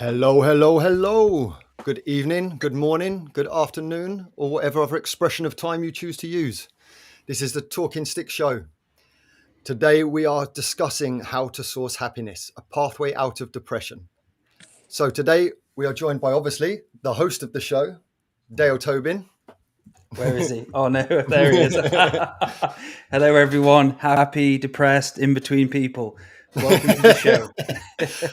Hello, hello, hello. Good evening, good morning, good afternoon, or whatever other expression of time you choose to use. This is the Talking Stick Show. Today we are discussing how to source happiness, a pathway out of depression. So today we are joined by, obviously, the host of the show, Dale Tobin. Where is he? Oh no, there he is. Hello everyone, happy, depressed, in between people. Welcome to the show.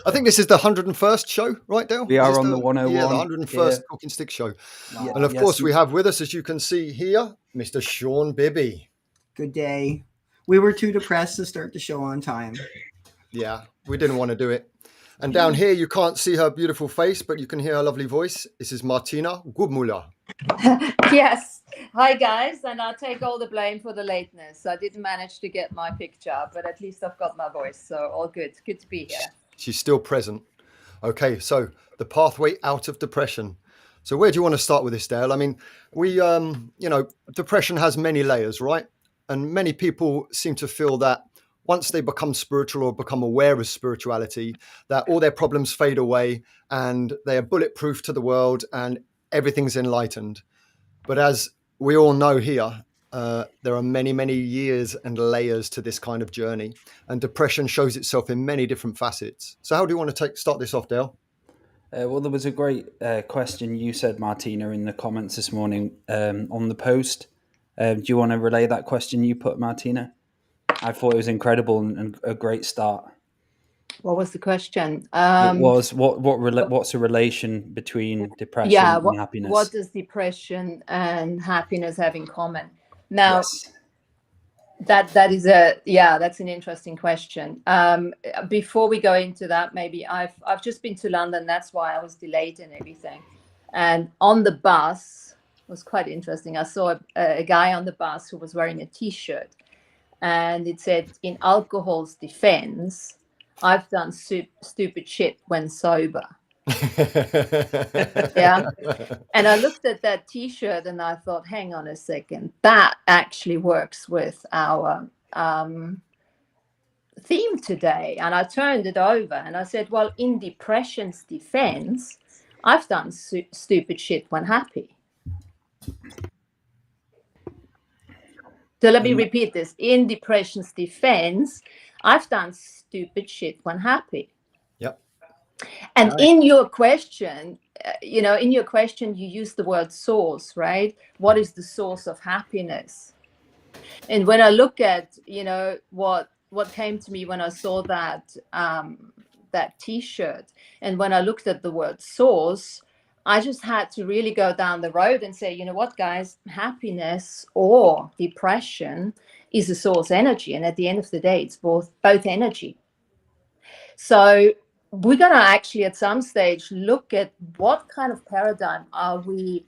I think this is the 101st show, right, Dale? We are on the 101. Yeah, the 101st Talking Stick Show. Wow. And of course we have with us, as you can see here, Mr. Sean Bibby. Good day. We were too depressed to start the show on time. Yeah, we didn't want to do it. And down here, you can't see her beautiful face, but you can hear her lovely voice. This is Martina Grubmueller. Yes. Hi, guys. And I'll take all the blame for the lateness. I didn't manage to get my picture, but at least I've got my voice. So all good. Good to be here. She's still present. Okay, so the pathway out of depression. So where do you want to start with this, Dale? I mean, depression has many layers, right? And many people seem to feel that once they become spiritual or become aware of spirituality, that all their problems fade away and they are bulletproof to the world and everything's enlightened. But as we all know here, there are many, many years and layers to this kind of journey. And depression shows itself in many different facets. So how do you want to start this off, Dale? Well, there was a great question you said, Martina, in the comments this morning on the post. Do you want to relay that question you put, Martina? I thought it was incredible and a great start. What was the question? It was what's the relation between depression and happiness? What does depression and happiness have in common? Now, yes. That's an interesting question. Before we go into that, maybe I've just been to London. That's why I was delayed and everything. And on the bus, it was quite interesting. I saw a guy on the bus who was wearing a T-shirt. And it said, in alcohol's defense, I've done stupid shit when sober. Yeah. And I looked at that T-shirt and I thought, hang on a second, that actually works with our theme today. And I turned it over and I said, well, in depression's defense, I've done stupid shit when happy. So let me repeat this. In depression's defense, I've done stupid shit when happy. Yep. And in your question, you use the word source, right? What is the source of happiness? And when I look at, what came to me when I saw that T-shirt, and when I looked at the word source, I just had to really go down the road and say, you know what, guys, happiness or depression is a source energy. And at the end of the day, it's both energy. So we're going to actually at some stage look at what kind of paradigm are we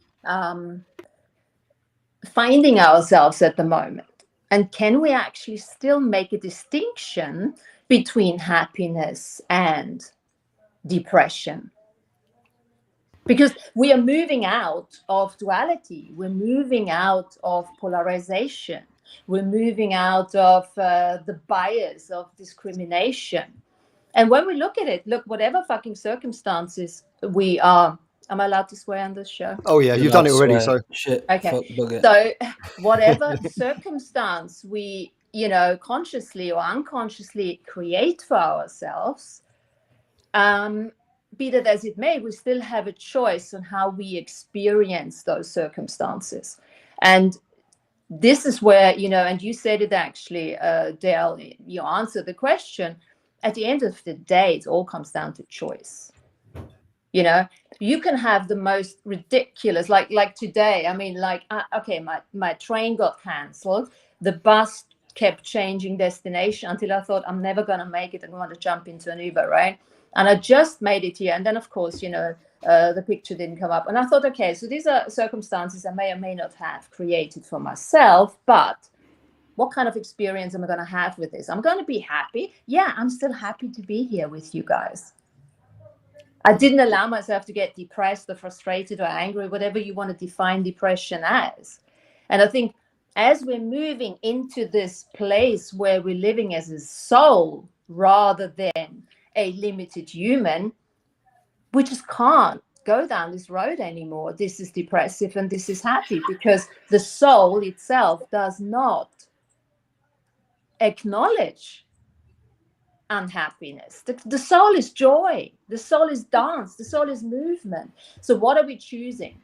finding ourselves at the moment. And can we actually still make a distinction between happiness and depression? Because we are moving out of duality. We're moving out of polarization. We're moving out of the bias of discrimination. And when we look at it, whatever fucking circumstances we are, am I allowed to swear on this show? Oh, yeah, you've done it already, so. Shit. Okay. So whatever circumstance we, consciously or unconsciously create for ourselves, be that as it may, we still have a choice on how we experience those circumstances. And this is where, and you said it actually, Dale, you answered the question. At the end of the day, it all comes down to choice. You can have the most ridiculous, like today. I mean, my train got cancelled. The bus kept changing destination until I thought I'm never going to make it. I'm going to jump into an Uber, right? And I just made it here. And then, of course, the picture didn't come up. And I thought, okay, so these are circumstances I may or may not have created for myself. But what kind of experience am I going to have with this? I'm going to be happy. Yeah, I'm still happy to be here with you guys. I didn't allow myself to get depressed or frustrated or angry, whatever you want to define depression as. And I think as we're moving into this place where we're living as a soul rather than a limited human, we just can't go down this road anymore. This is depressive and this is happy, because the soul itself does not acknowledge unhappiness. The soul is joy, the soul is dance, the soul is movement. So what are we choosing?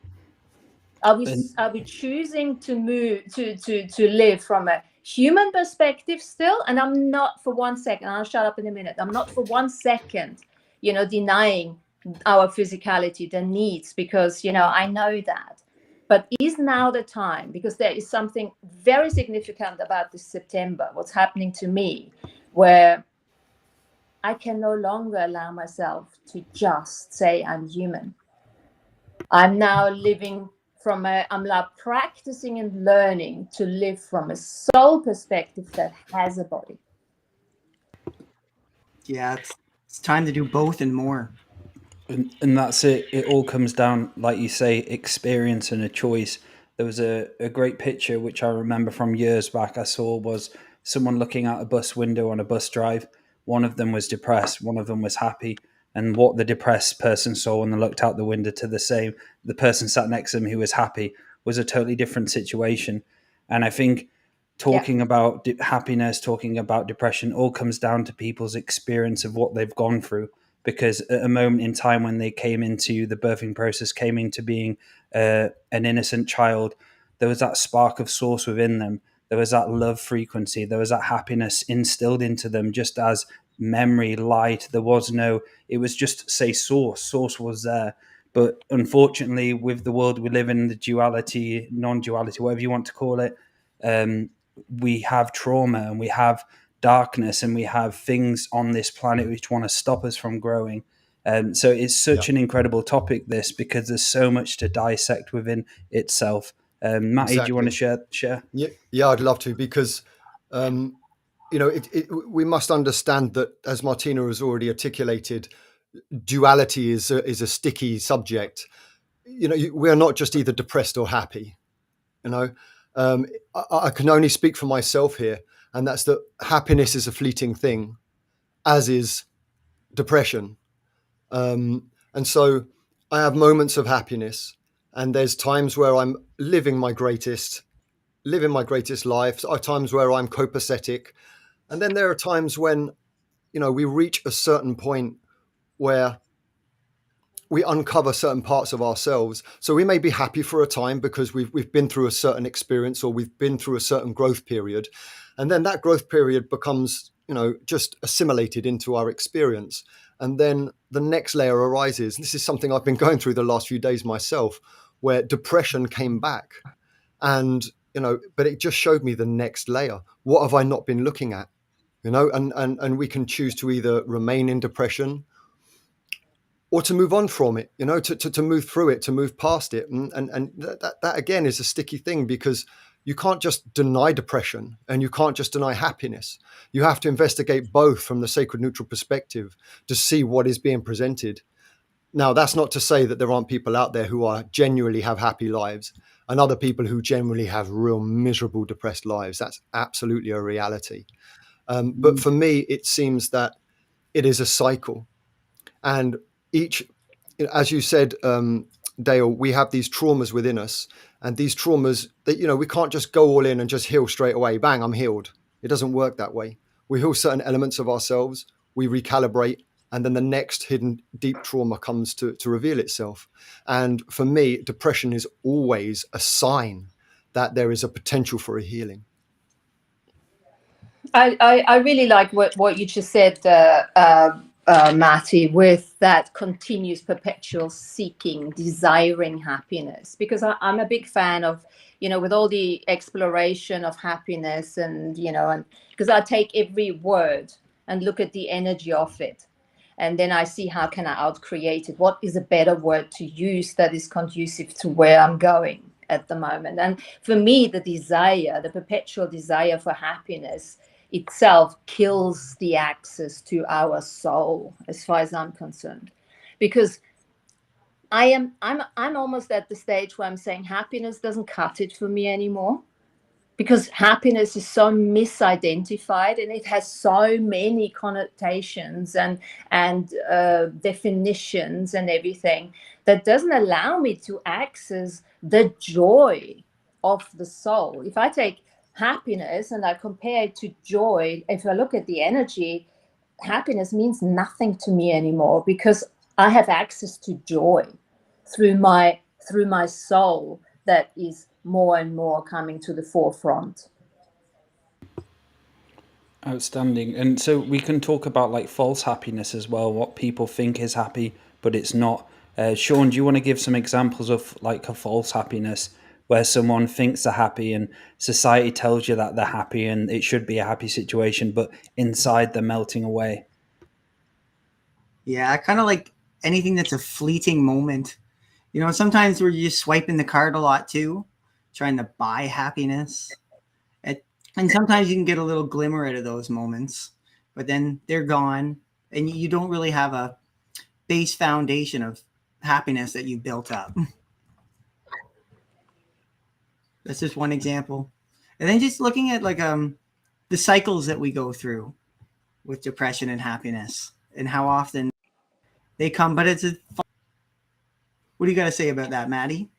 Are we choosing to move to live from a human perspective still? And I'm not for 1 second, I'll shut up in a minute, I'm not for 1 second, denying our physicality, the needs, because I know that. But is now the time, because there is something very significant about this September, what's happening to me, where I can no longer allow myself to just say I'm human. I'm now living I'm now practicing and learning to live from a soul perspective that has a body. Yeah, it's time to do both and more. And that's it. It all comes down, like you say, experience and a choice. There was a great picture, which I remember from years back, I saw was someone looking out a bus window on a bus drive. One of them was depressed, one of them was happy. And what the depressed person saw when they looked out the window to the person sat next to them who was happy, was a totally different situation. And I think talking about happiness, talking about depression, all comes down to people's experience of what they've gone through. Because at a moment in time when they came into the birthing process, came into being an innocent child, there was that spark of source within them. There was that love frequency. There was that happiness instilled into them, just as memory, light. It was just, say, source. Source was there. But unfortunately, with the world we live in, the duality, non-duality, whatever you want to call it, we have trauma and we have darkness and we have things on this planet which want to stop us from growing. So it's such an incredible topic, this, because there's so much to dissect within itself. Maty, do you want to share? Yeah, I'd love to, because we must understand that, as Martina has already articulated, duality is a sticky subject. We're not just either depressed or happy. I can only speak for myself here, and that's that happiness is a fleeting thing, as is depression. And so I have moments of happiness, and there's times where I'm living my greatest life. There are times where I'm copacetic, and then there are times when, we reach a certain point where we uncover certain parts of ourselves. So we may be happy for a time because we've been through a certain experience, or we've been through a certain growth period, and then that growth period becomes, just assimilated into our experience. And then the next layer arises. This is something I've been going through the last few days myself, where depression came back, and but it just showed me the next layer. What have I not been looking at? And we can choose to either remain in depression, or to move on from it, to move through it, to move past it. And that again is a sticky thing, because you can't just deny depression and you can't just deny happiness. You have to investigate both from the sacred neutral perspective to see what is being presented. Now, that's not to say that there aren't people out there who are genuinely have happy lives, and other people who generally have real miserable, depressed lives. That's absolutely a reality. But for me, it seems that it is a cycle. And each, as you said, Dale, we have these traumas within us, and these traumas that, we can't just go all in and just heal straight away. Bang, I'm healed. It doesn't work that way. We heal certain elements of ourselves, we recalibrate, and then the next hidden deep trauma comes to reveal itself. And for me, depression is always a sign that there is a potential for a healing. I really like what you just said, Maty, with that continuous perpetual seeking, desiring happiness, because I'm a big fan of, with all the exploration of happiness, and because I take every word and look at the energy of it, and then I see how can I outcreate it. What is a better word to use that is conducive to where I'm going at the moment? And for me, the perpetual desire for happiness itself kills the access to our soul, as far as I'm concerned, because I'm almost at the stage where I'm saying happiness doesn't cut it for me anymore. because happiness is so misidentified and it has so many connotations and definitions and everything that doesn't allow me to access the joy of the soul. If I take happiness and I compare it to joy, if I look at the energy, happiness means nothing to me anymore because I have access to joy through my soul that is more and more coming to the forefront. Outstanding. And so we can talk about like false happiness as well, what people think is happy, but it's not. Sean, do you want to give some examples of like a false happiness where someone thinks they're happy and society tells you that they're happy and it should be a happy situation, but inside they're melting away? Yeah, I kind of like anything that's a fleeting moment. You know, sometimes we're just swiping the card a lot too, trying to buy happiness. And sometimes you can get a little glimmer out of those moments, but then they're gone and you don't really have a base foundation of happiness that you built up. That's just one example. And then just looking at like the cycles that we go through with depression and happiness and how often they come, but what do you got to say about that, Maty?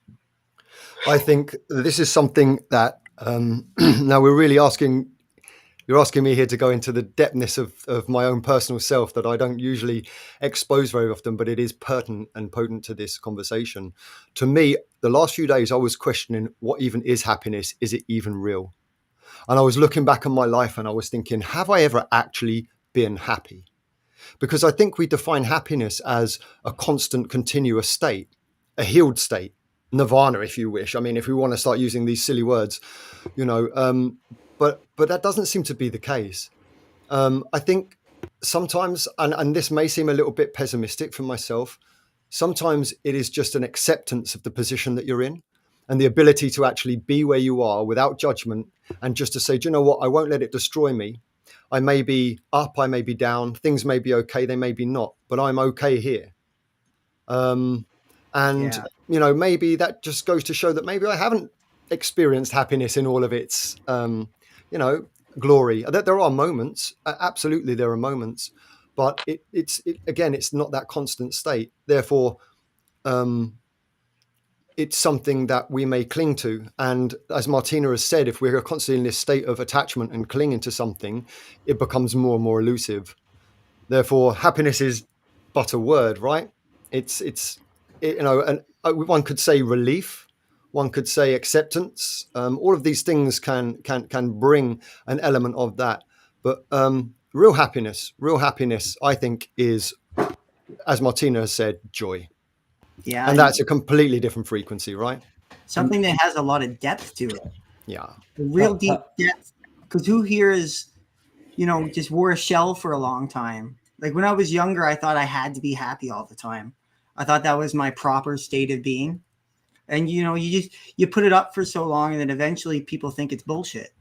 I think this is something that now you're asking me here to go into the depthness of my own personal self that I don't usually expose very often, but it is pertinent and potent to this conversation. To me, the last few days, I was questioning what even is happiness? Is it even real? And I was looking back on my life and I was thinking, have I ever actually been happy? Because I think we define happiness as a constant, continuous state, a healed state, nirvana, if you wish. I mean, if we want to start using these silly words, but that doesn't seem to be the case. I think sometimes, and this may seem a little bit pessimistic for myself, sometimes it is just an acceptance of the position that you're in and the ability to actually be where you are without judgment and just to say, do you know what? I won't let it destroy me. I may be up, I may be down, things may be okay, they may be not, but I'm okay here. Maybe that just goes to show that maybe I haven't experienced happiness in all of its, glory. There are moments, absolutely there are moments, but it's not that constant state. Therefore, it's something that we may cling to. And as Martina has said, if we're constantly in this state of attachment and clinging to something, it becomes more and more elusive. Therefore, happiness is but a word, right? And one could say relief, one could say acceptance. All of these things can bring an element of that. But real happiness, I think, is, as Martina has said, joy. Yeah. And that's a completely different frequency, right? Something that has a lot of depth to it. Yeah. A real deep depth. Because who here is, just wore a shell for a long time? Like when I was younger, I thought I had to be happy all the time. I thought that was my proper state of being. And, you put it up for so long and then eventually people think it's bullshit.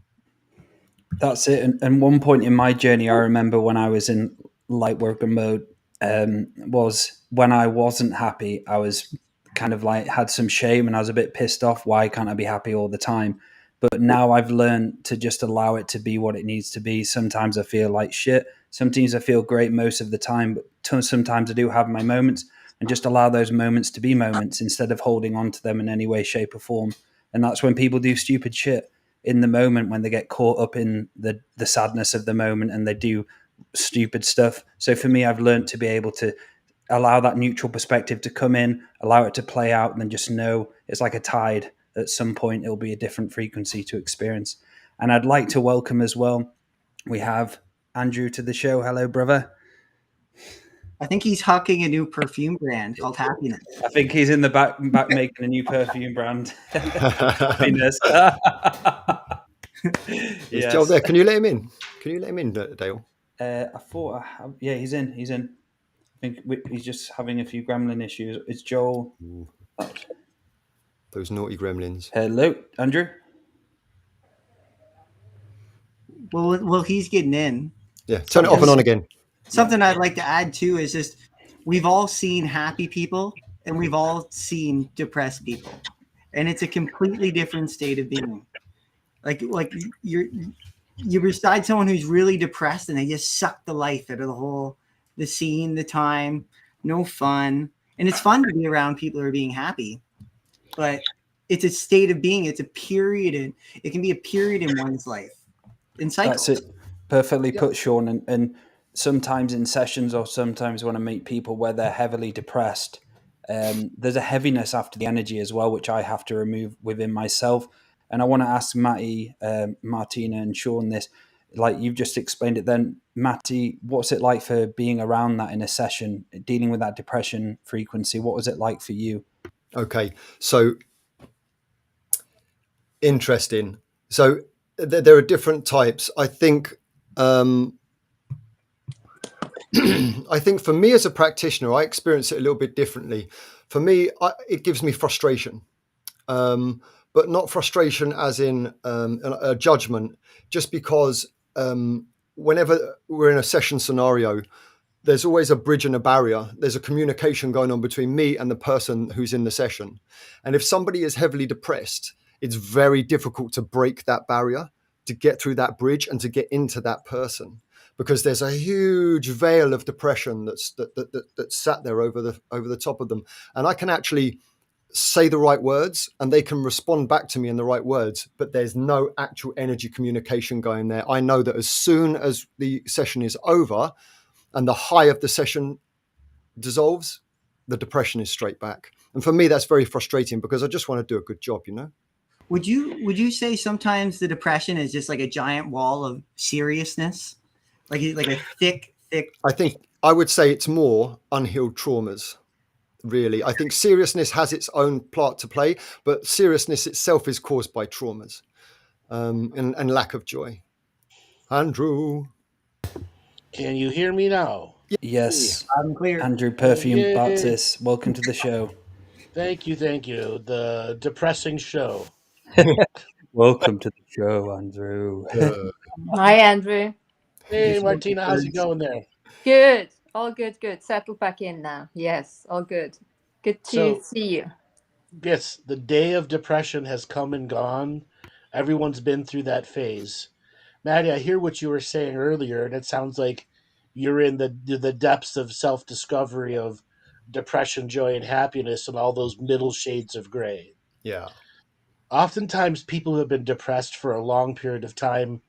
That's it. And one point in my journey, I remember when I was in light worker mode, was when I wasn't happy. I was kind of like had some shame and I was a bit pissed off. Why can't I be happy all the time? But now I've learned to just allow it to be what it needs to be. Sometimes I feel like shit. Sometimes I feel great most of the time, but sometimes I do have my moments, and just allow those moments to be moments instead of holding on to them in any way, shape or form. And that's when people do stupid shit in the moment, when they get caught up in the sadness of the moment and they do stupid stuff. So for me, I've learned to be able to allow that neutral perspective to come in, allow it to play out, and then just know it's like a tide. At some point, it'll be a different frequency to experience. And I'd like to welcome as well, we have Andrew to the show. Hello, brother. I think he's hawking a new perfume brand called Happiness. I think he's in the back making a new perfume brand. Happiness. Yes. Joel there. Can you let him in? Dale? I thought, yeah, he's in. I think he's just having a few gremlin issues. It's Joel. Oh. Those naughty gremlins. Hello, Andrew. Well, he's getting in. Yeah, turn it off and on again. Something I'd like to add too is just we've all seen happy people and we've all seen depressed people, and it's a completely different state of being. Like you're beside someone who's really depressed and they just suck the life out of the scene, the time, no fun. And it's fun to be around people who are being happy, but it's a state of being. It's a period, it can be a period in one's life in cycles. That's it. Perfectly put, Sean. And sometimes in sessions, or sometimes when I meet people where they're heavily depressed, there's a heaviness after the energy as well, which I have to remove within myself. And I want to ask Maty, Martina, and Sean this. Like you've just explained it then, Maty, what's it like for being around that in a session, dealing with that depression frequency? What was it like for you? Okay, so interesting. So there are different types. I think I think for me as a practitioner, I experience it a little bit differently. For me, it gives me frustration, but not frustration as in a judgment, just because whenever we're in a session scenario, there's always a bridge and a barrier. There's a communication going on between me and the person who's in the session. And if somebody is heavily depressed, it's very difficult to break that barrier, to get through that bridge and to get into that person, because there's a huge veil of depression that's sat there over the top of them. And I can actually say the right words and they can respond back to me in the right words, but there's no actual energy communication going there. I know that as soon as the session is over and the high of the session dissolves, the depression is straight back. And for me, that's very frustrating because I just want to do a good job, you know? Would you say sometimes the depression is just like a giant wall of seriousness? Like a thick. I think I would say it's more unhealed traumas, really. I think seriousness has its own part to play, but seriousness itself is caused by traumas and lack of joy. Andrew. Can you hear me now? Yes. I'm clear. Andrew Perfume Yay. Bartzis, welcome to the show. Thank you. The depressing show. Welcome to the show, Andrew. Hi, Andrew. Hey, Martina, how's it going there? Good. All good. Settled back in now. Yes, all good. Good to see you. Yes, the day of depression has come and gone. Everyone's been through that phase. Maddie, I hear what you were saying earlier, and it sounds like you're in the depths of self-discovery of depression, joy, and happiness, and all those middle shades of gray. Yeah. Oftentimes, people who have been depressed for a long period of time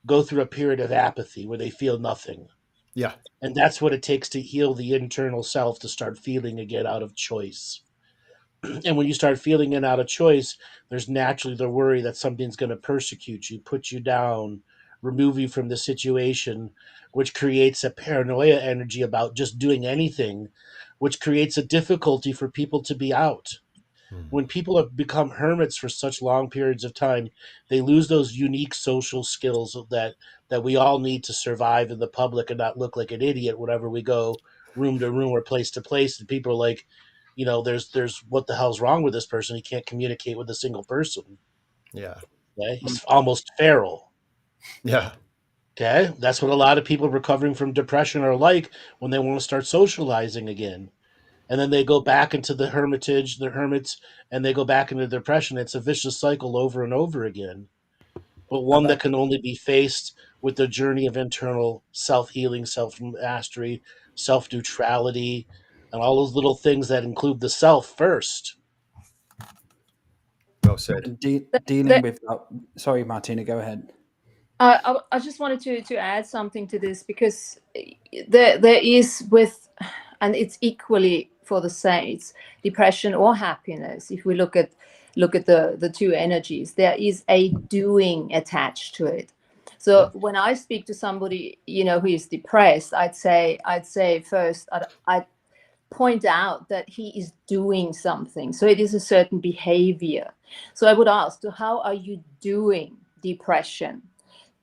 go through a period of apathy where they feel nothing. Yeah. And that's what it takes to heal the internal self, to start feeling again out of choice. And when you start feeling it out of choice, there's naturally the worry that something's going to persecute you, put you down, remove you from the situation, which creates a paranoia energy about just doing anything, which creates a difficulty for people to be out. When people have become hermits for such long periods of time, they lose those unique social skills that we all need to survive in the public and not look like an idiot whenever we go room to room or place to place. And people are like, there's what the hell's wrong with this person? He can't communicate with a single person. Yeah. Okay? He's almost feral. Yeah. Okay, that's what a lot of people recovering from depression are like when they want to start socializing again. And then they go back into the hermitage, they're hermits, and they go back into depression. It's a vicious cycle over and over again, but one that can only be faced with the journey of internal self-healing, self-mastery, self-neutrality, and all those little things that include the self first. Well said. Dealing with that. Sorry, Martina, go ahead. I just wanted to add something to this, because there is and it's equally for the saints, depression or happiness. If we look at the two energies, there is a doing attached to it. So when I speak to somebody, who is depressed, I'd say first I'd point out that he is doing something. So it is a certain behavior. So I would ask, so how are you doing depression?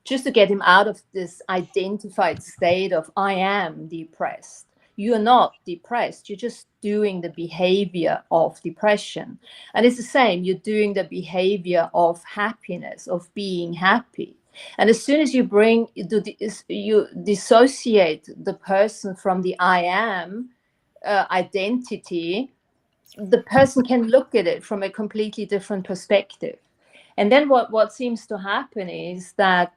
Just to get him out of this identified state of I am depressed. You're not depressed. You're just doing the behavior of depression. And it's the same. You're doing the behavior of happiness, of being happy. And as soon as you dissociate the person from the I am identity, the person can look at it from a completely different perspective. And then what seems to happen is that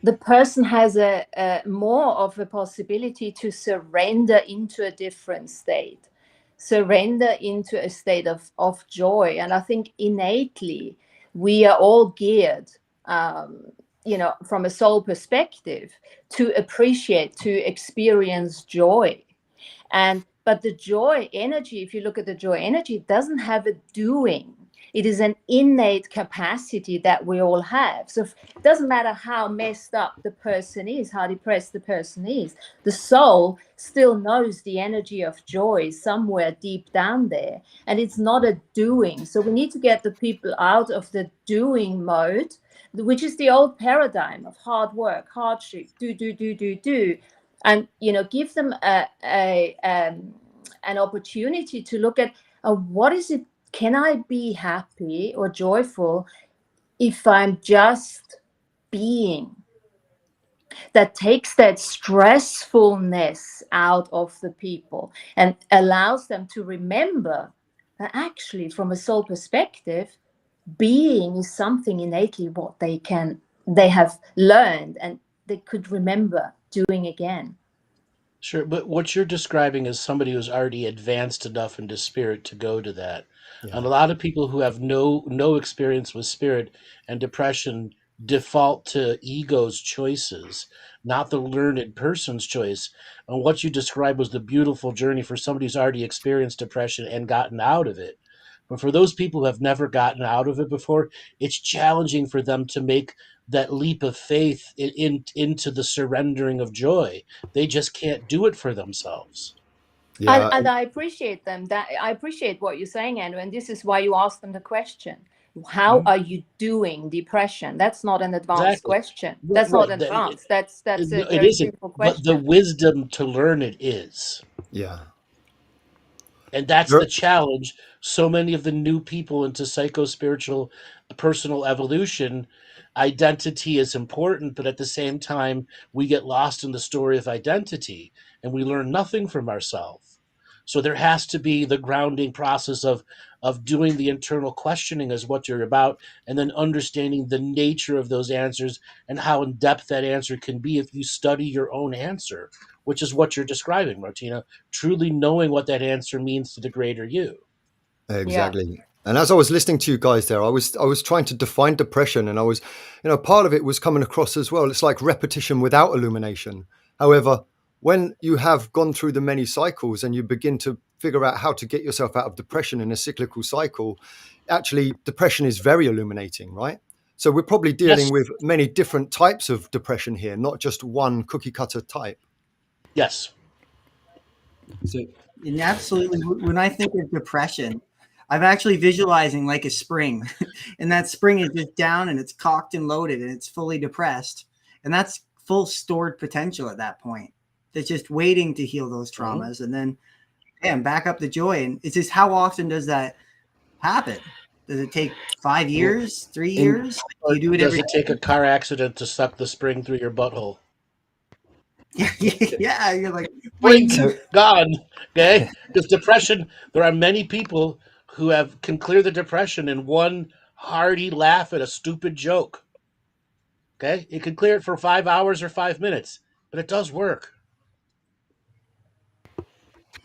the person has a more of a possibility to surrender into a different state, surrender into a state of joy. And I think innately we are all geared, from a soul perspective, to appreciate, to experience joy. But the joy energy, if you look at the joy energy, it doesn't have a doing. It is an innate capacity that we all have. So it doesn't matter how messed up the person is, how depressed the person is, the soul still knows the energy of joy somewhere deep down there. And it's not a doing. So we need to get the people out of the doing mode, which is the old paradigm of hard work, hardship, do. And, give them an opportunity to look at what is it. Can I be happy or joyful if I'm just being? That takes that stressfulness out of the people and allows them to remember that actually, from a soul perspective, being is something innately what they have learned and they could remember doing again. Sure, but what you're describing is somebody who's already advanced enough into spirit to go to that. Yeah. And a lot of people who have no experience with spirit and depression default to ego's choices, not the learned person's choice. And what you described was the beautiful journey for somebody who's already experienced depression and gotten out of it. But for those people who have never gotten out of it before, it's challenging for them to make that leap of faith into the surrendering of joy. They just can't do it for themselves. Yeah. And I appreciate them. That I appreciate what you're saying, Andrew. And this is why you asked them the question: how are you doing depression? That's not an advanced Exactly. question. That's not advanced. That's a very isn't, simple question. but the wisdom to learn it is. Yeah. And that's Sure. the challenge. So many of the new people into psycho-spiritual personal evolution, identity is important, but at the same time, we get lost in the story of identity and we learn nothing from ourselves. So there has to be the grounding process of doing the internal questioning as what you're about, and then understanding the nature of those answers and how in depth that answer can be if you study your own answer, which is what you're describing, Martina, truly knowing what that answer means to the greater you. Exactly. Yeah. And as I was listening to you guys there, I was trying to define depression, and I was, part of it was coming across as well. It's like repetition without illumination. However, when you have gone through the many cycles and you begin to figure out how to get yourself out of depression in a cyclical cycle, actually depression is very illuminating, right? So we're probably dealing Yes. with many different types of depression here, not just one cookie cutter type. Yes. So, And absolutely, when I think of depression, I'm actually visualizing like a spring, and that spring is just down and it's cocked and loaded and it's fully depressed, and that's full stored potential at that point. That's just waiting to heal those traumas, and then, back up the joy. And it's just, how often does that happen? Does it take 5 years, 3 years? Do you do it Does every it take a car accident to suck the spring through your butthole? Yeah, you're like, Blink, So- gone. Okay, because depression. There are many people who can clear the depression in one hearty laugh at a stupid joke. Okay, it can clear it for 5 hours or 5 minutes, but it does work.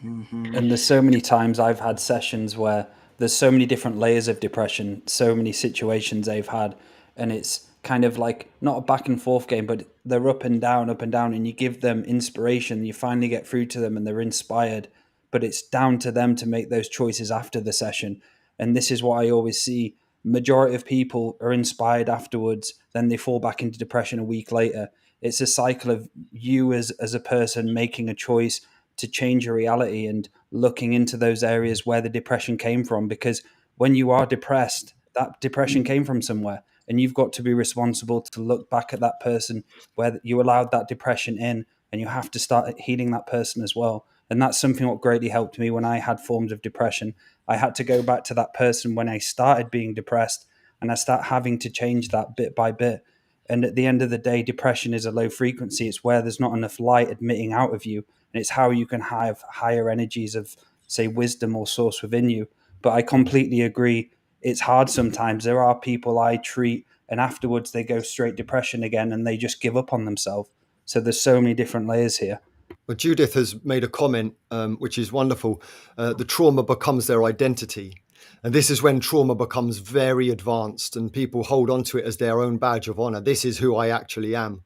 and there's so many times I've had sessions where there's so many different layers of depression, so many situations they've had, and it's kind of like not a back and forth game, but they're up and down, and you give them inspiration, you finally get through to them and they're inspired, but it's down to them to make those choices after the session. And this is what I always see. Majority of people are inspired afterwards, then they fall back into depression a week later. It's a cycle of you as a person making a choice to change your reality and looking into those areas where the depression came from, because when you are depressed, that depression came from somewhere, and you've got to be responsible to look back at that person where you allowed that depression in, and you have to start healing that person as well. And that's something what greatly helped me when I had forms of depression. I had to go back to that person when I started being depressed, and I start having to change that bit by bit. And at the end of the day, depression is a low frequency. It's where there's not enough light admitting out of you. And it's how you can have higher energies of, say, wisdom or source within you. But I completely agree. it's hard sometimes. There are people I treat and afterwards they go straight depression again and they just give up on themselves. So there's so many different layers here. Well, Judith has made a comment, which is wonderful. The trauma becomes their identity. And this is when trauma becomes very advanced and people hold on to it as their own badge of honor. This is who I actually am.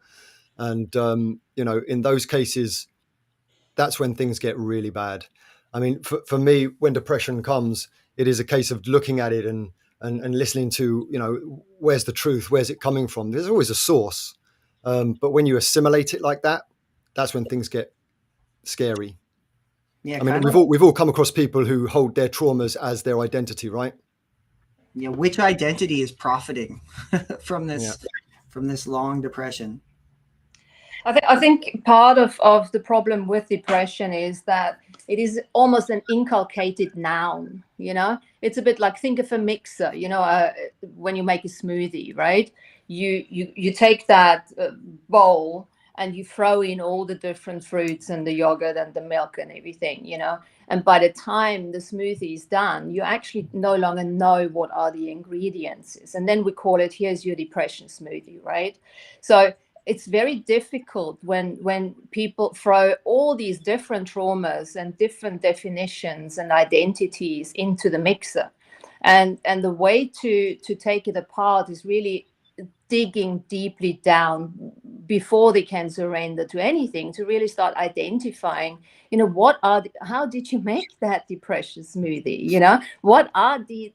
And, in those cases, that's when things get really bad. I mean, for me, when depression comes, it is a case of looking at it and listening to, where's the truth? Where's it coming from? There's always a source. But when you assimilate it like that, that's when things get scary. Yeah, I mean, we've all come across people who hold their traumas as their identity, right? Yeah, which identity is profiting from this long depression? I think part of the problem with depression is that it is almost an inculcated noun. It's a bit like, think of a mixer. When you make a smoothie, right? You take that bowl and you throw in all the different fruits and the yogurt and the milk and everything, and by the time the smoothie is done, you actually no longer know what are the ingredients is. And then we call it, here's your depression smoothie, right? So it's very difficult when people throw all these different traumas and different definitions and identities into the mixer. And the way to take it apart is really digging deeply down before they can surrender to anything, to really start identifying, how did you make that depression smoothie? What are the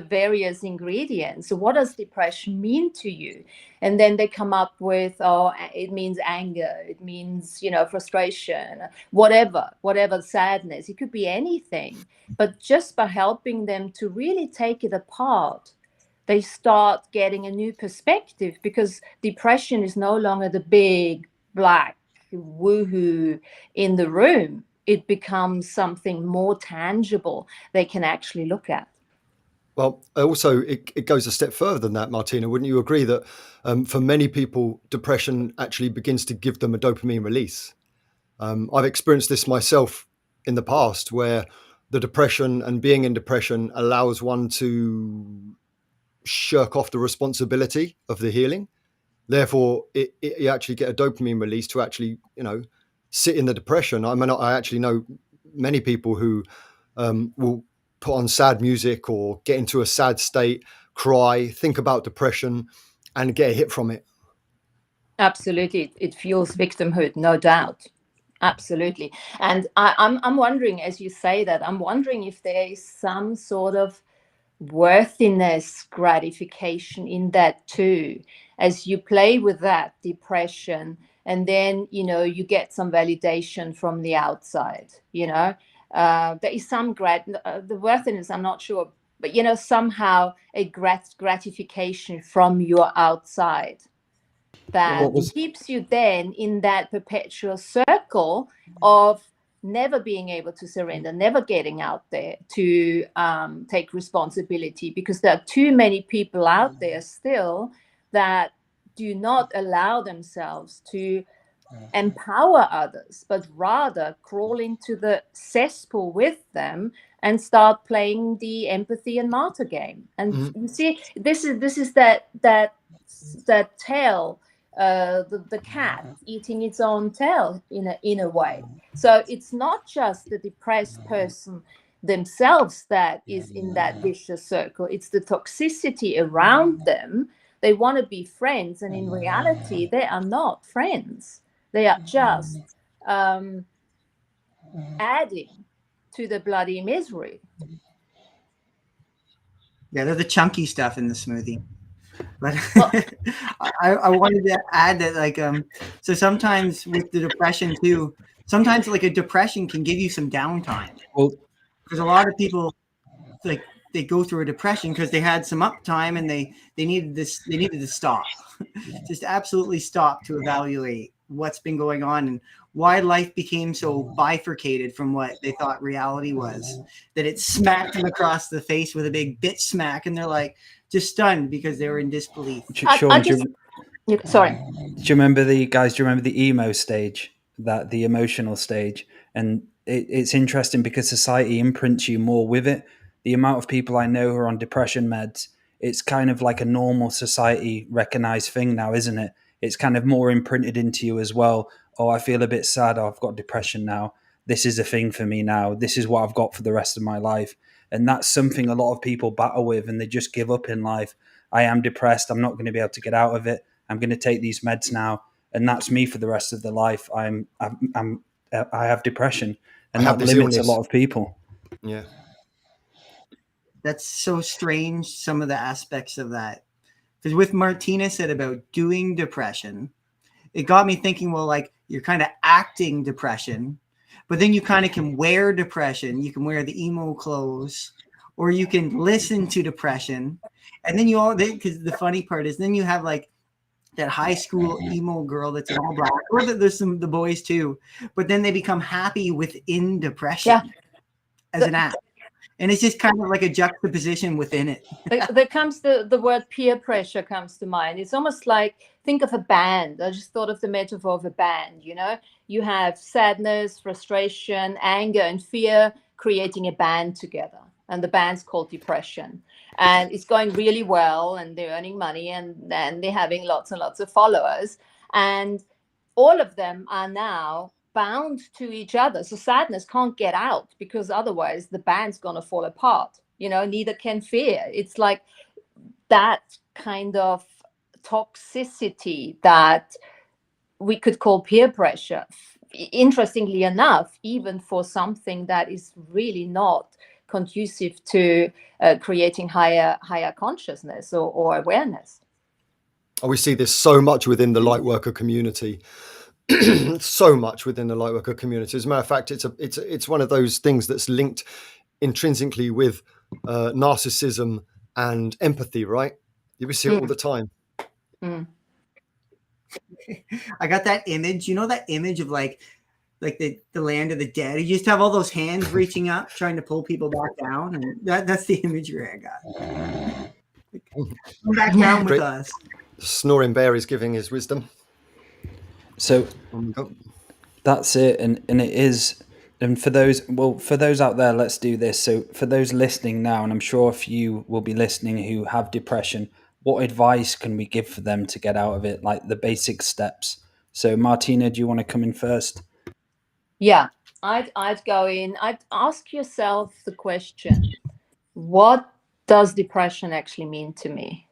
various ingredients? So what does depression mean to you? And then they come up with, it means anger, it means, frustration, whatever, sadness. It could be anything. But just by helping them to really take it apart, they start getting a new perspective, because depression is no longer the big black woohoo in the room. It becomes something more tangible they can actually look at. Well, also, it goes a step further than that, Martina. Wouldn't you agree that for many people, depression actually begins to give them a dopamine release? I've experienced this myself in the past, where the depression and being in depression allows one to shirk off the responsibility of the healing. Therefore, you actually get a dopamine release to actually, sit in the depression. I actually know many people who will put on sad music or get into a sad state, cry, think about depression, and get a hit from it. Absolutely. It fuels victimhood, no doubt. Absolutely. And I'm wondering, as you say that, I'm wondering if there is some sort of worthiness gratification in that too, as you play with that depression, and then you get some validation from the outside. There is some the worthiness, I'm not sure, but somehow a gratification from your outside that keeps you then in that perpetual circle of never being able to surrender, never getting out there to take responsibility, because there are too many people out there still that do not allow themselves to empower others, but rather crawl into the cesspool with them and start playing the empathy and martyr game. And you see, this is that tail. The cat eating its own tail in a way. So it's not just the depressed person themselves that is in that vicious circle. It's the toxicity around them. They want to be friends, and in reality, they are not friends. They are just adding to the bloody misery. Yeah, they're the chunky stuff in the smoothie. But I wanted to add that, so sometimes with the depression too, sometimes like a depression can give you some downtime. Well, because a lot of people they go through a depression because they had some uptime and they needed to stop, just absolutely stop to evaluate what's been going on and why life became so bifurcated from what they thought reality was, that it smacked them across the face with a big bitch smack, and they're like just stunned because they were in disbelief. Sean, sorry. Do you remember the emo stage, the emotional stage? And it's interesting because society imprints you more with it. the amount of people I know who are on depression meds, it's kind of like a normal society recognized thing now, isn't it? It's kind of more imprinted into you as well. Oh, I feel a bit sad. Oh, I've got depression now. This is a thing for me now. This is what I've got for the rest of my life. And that's something a lot of people battle with, and they just give up in life. I am depressed. I'm not going to be able to get out of it. I'm going to take these meds now, and that's me for the rest of the life. I have depression, and that limits a lot of people. Yeah, that's so strange. Some of the aspects of that, because with Martina said about doing depression, it got me thinking. Well, like you're kind of acting depression, but then you kind of can wear depression. You can wear the emo clothes, or you can listen to depression, and then because the funny part is then you have like that high school emo girl that's all black, or there's the boys too, but then they become happy within depression as an act. And it's just kind of like a juxtaposition within it. There comes the word peer pressure comes to mind. It's almost like, think of a band. I just thought of the metaphor of a band, you know? You have sadness, frustration, anger, and fear creating a band together. And the band's called depression. And it's going really well, and they're earning money, and then they're having lots and lots of followers. And all of them are now bound to each other. So sadness can't get out, because otherwise the band's going to fall apart. You know, neither can fear. It's like that kind of toxicity that we could call peer pressure. Interestingly enough, even for something that is really not conducive to creating higher consciousness or awareness. We see this so much within the lightworker community. So much within the lightworker community. As a matter of fact, it's one of those things that's linked intrinsically with narcissism and empathy, right? You see it all the time. I got that image. You know that image of like the land of the dead? You just have all those hands reaching up, trying to pull people back down, and that's the imagery I got. Come back down with us. The snoring bear is giving his wisdom. So that's it, and it is. And for those out there, let's do this. So for those listening now, and I'm sure a few will be listening who have depression, what advice can we give for them to get out of it, like the basic steps? So Martina, do you want to come in first? Yeah, I'd go in. I'd ask yourself the question, what does depression actually mean to me?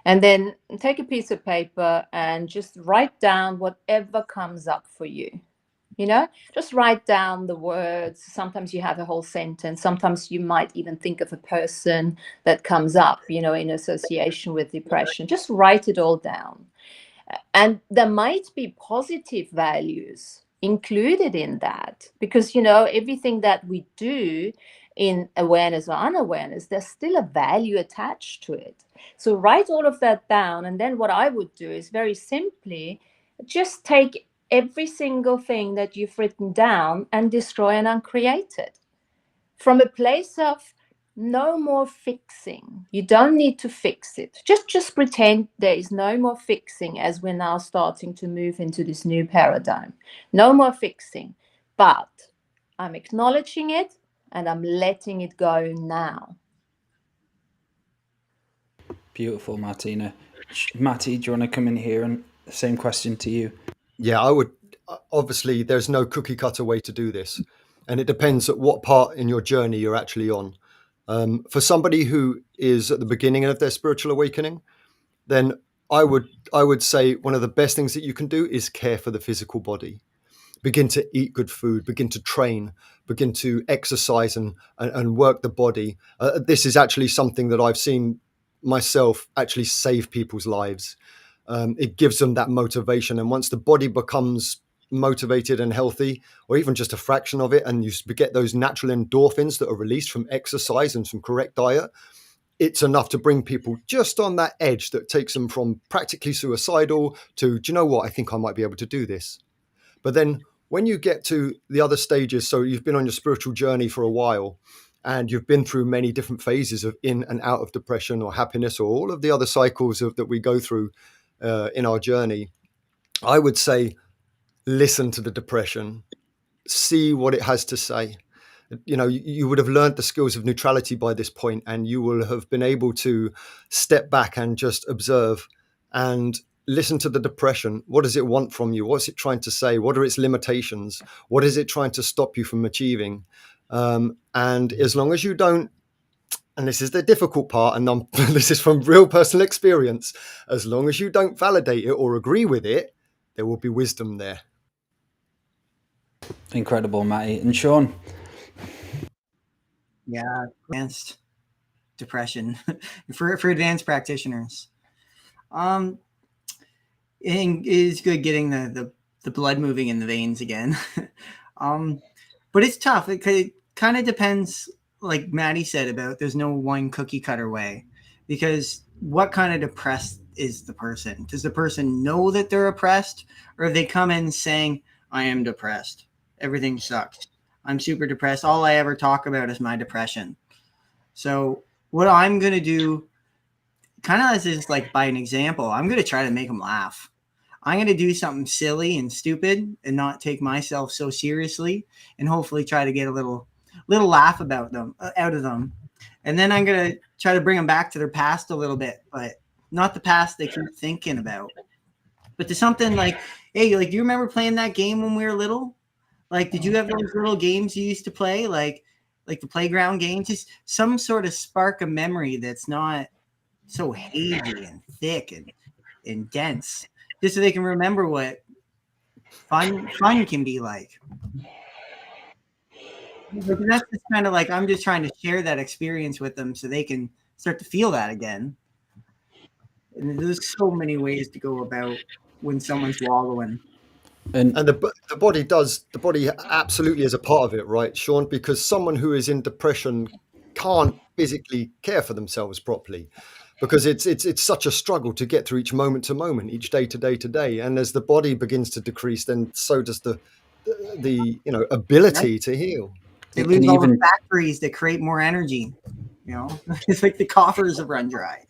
And then take a piece of paper and just write down whatever comes up for you. You know, just write down the words. Sometimes you have a whole sentence. Sometimes you might even think of a person that comes up, you know, in association with depression. Just write it all down. And there might be positive values included in that, because, you know, everything that we do in awareness or unawareness, there's still a value attached to it. So write all of that down. And then what I would do is very simply just take every single thing that you've written down and destroy and uncreate it from a place of no more fixing. You don't need to fix it. Just pretend there is no more fixing, as we're now starting to move into this new paradigm. No more fixing, but I'm acknowledging it and I'm letting it go now. Beautiful, Martina. Maty, do you want to come in here? And the same question to you. Yeah, I would. Obviously, there's no cookie cutter way to do this, and it depends at what part in your journey you're actually on. For somebody who is at the beginning of their spiritual awakening, then I would say one of the best things that you can do is care for the physical body. Begin to eat good food, begin to train, begin to exercise and work the body. This is actually something that I've seen myself actually save people's lives. It gives them that motivation. And once the body becomes motivated and healthy, or even just a fraction of it, and you get those natural endorphins that are released from exercise and some correct diet, it's enough to bring people just on that edge that takes them from practically suicidal to, do you know what, I think I might be able to do this. But then when you get to the other stages, so you've been on your spiritual journey for a while, and you've been through many different phases of in and out of depression or happiness or all of the other cycles that we go through in our journey, I would say, listen to the depression, see what it has to say. you would have learned the skills of neutrality by this point, and you will have been able to step back and just observe and listen to the depression. What does it want from you? What's it trying to say? What are its limitations? What is it trying to stop you from achieving? And as long as you don't, and this is the difficult part, and this is from real personal experience, as long as you don't validate it or agree with it, there will be wisdom there. Incredible, Matty. And Sean? Yeah, advanced depression for advanced practitioners. It is good getting the blood moving in the veins again. But it's tough. It kind of depends, like Maddie said, about there's no one cookie cutter way, because what kind of depressed is the person? Does the person know that they're oppressed, or they come in saying, I am depressed, everything sucks, I'm super depressed, all I ever talk about is my depression? So what I'm going to do, kind of as is like by an example, I'm going to try to make them laugh. I'm going to do something silly and stupid and not take myself so seriously, and hopefully try to get a little laugh out of them. And then I'm going to try to bring them back to their past a little bit, but not the past they keep thinking about, but to something like, hey, like, do you remember playing that game when we were little? Like, did you have those little games you used to play? Like the playground games, just some sort of spark of memory that's not so hazy and thick and dense, just so they can remember what fun can be like. That's just kind of like, I'm just trying to share that experience with them so they can start to feel that again. And there's so many ways to go about when someone's wallowing. And the body absolutely is a part of it, right, Sean? Because someone who is in depression can't physically care for themselves properly, because it's such a struggle to get through each moment to moment, each day to day to day. And as the body begins to decrease, then so does the ability to heal. They lose all the factories that create more energy. It's like the coffers have run dry.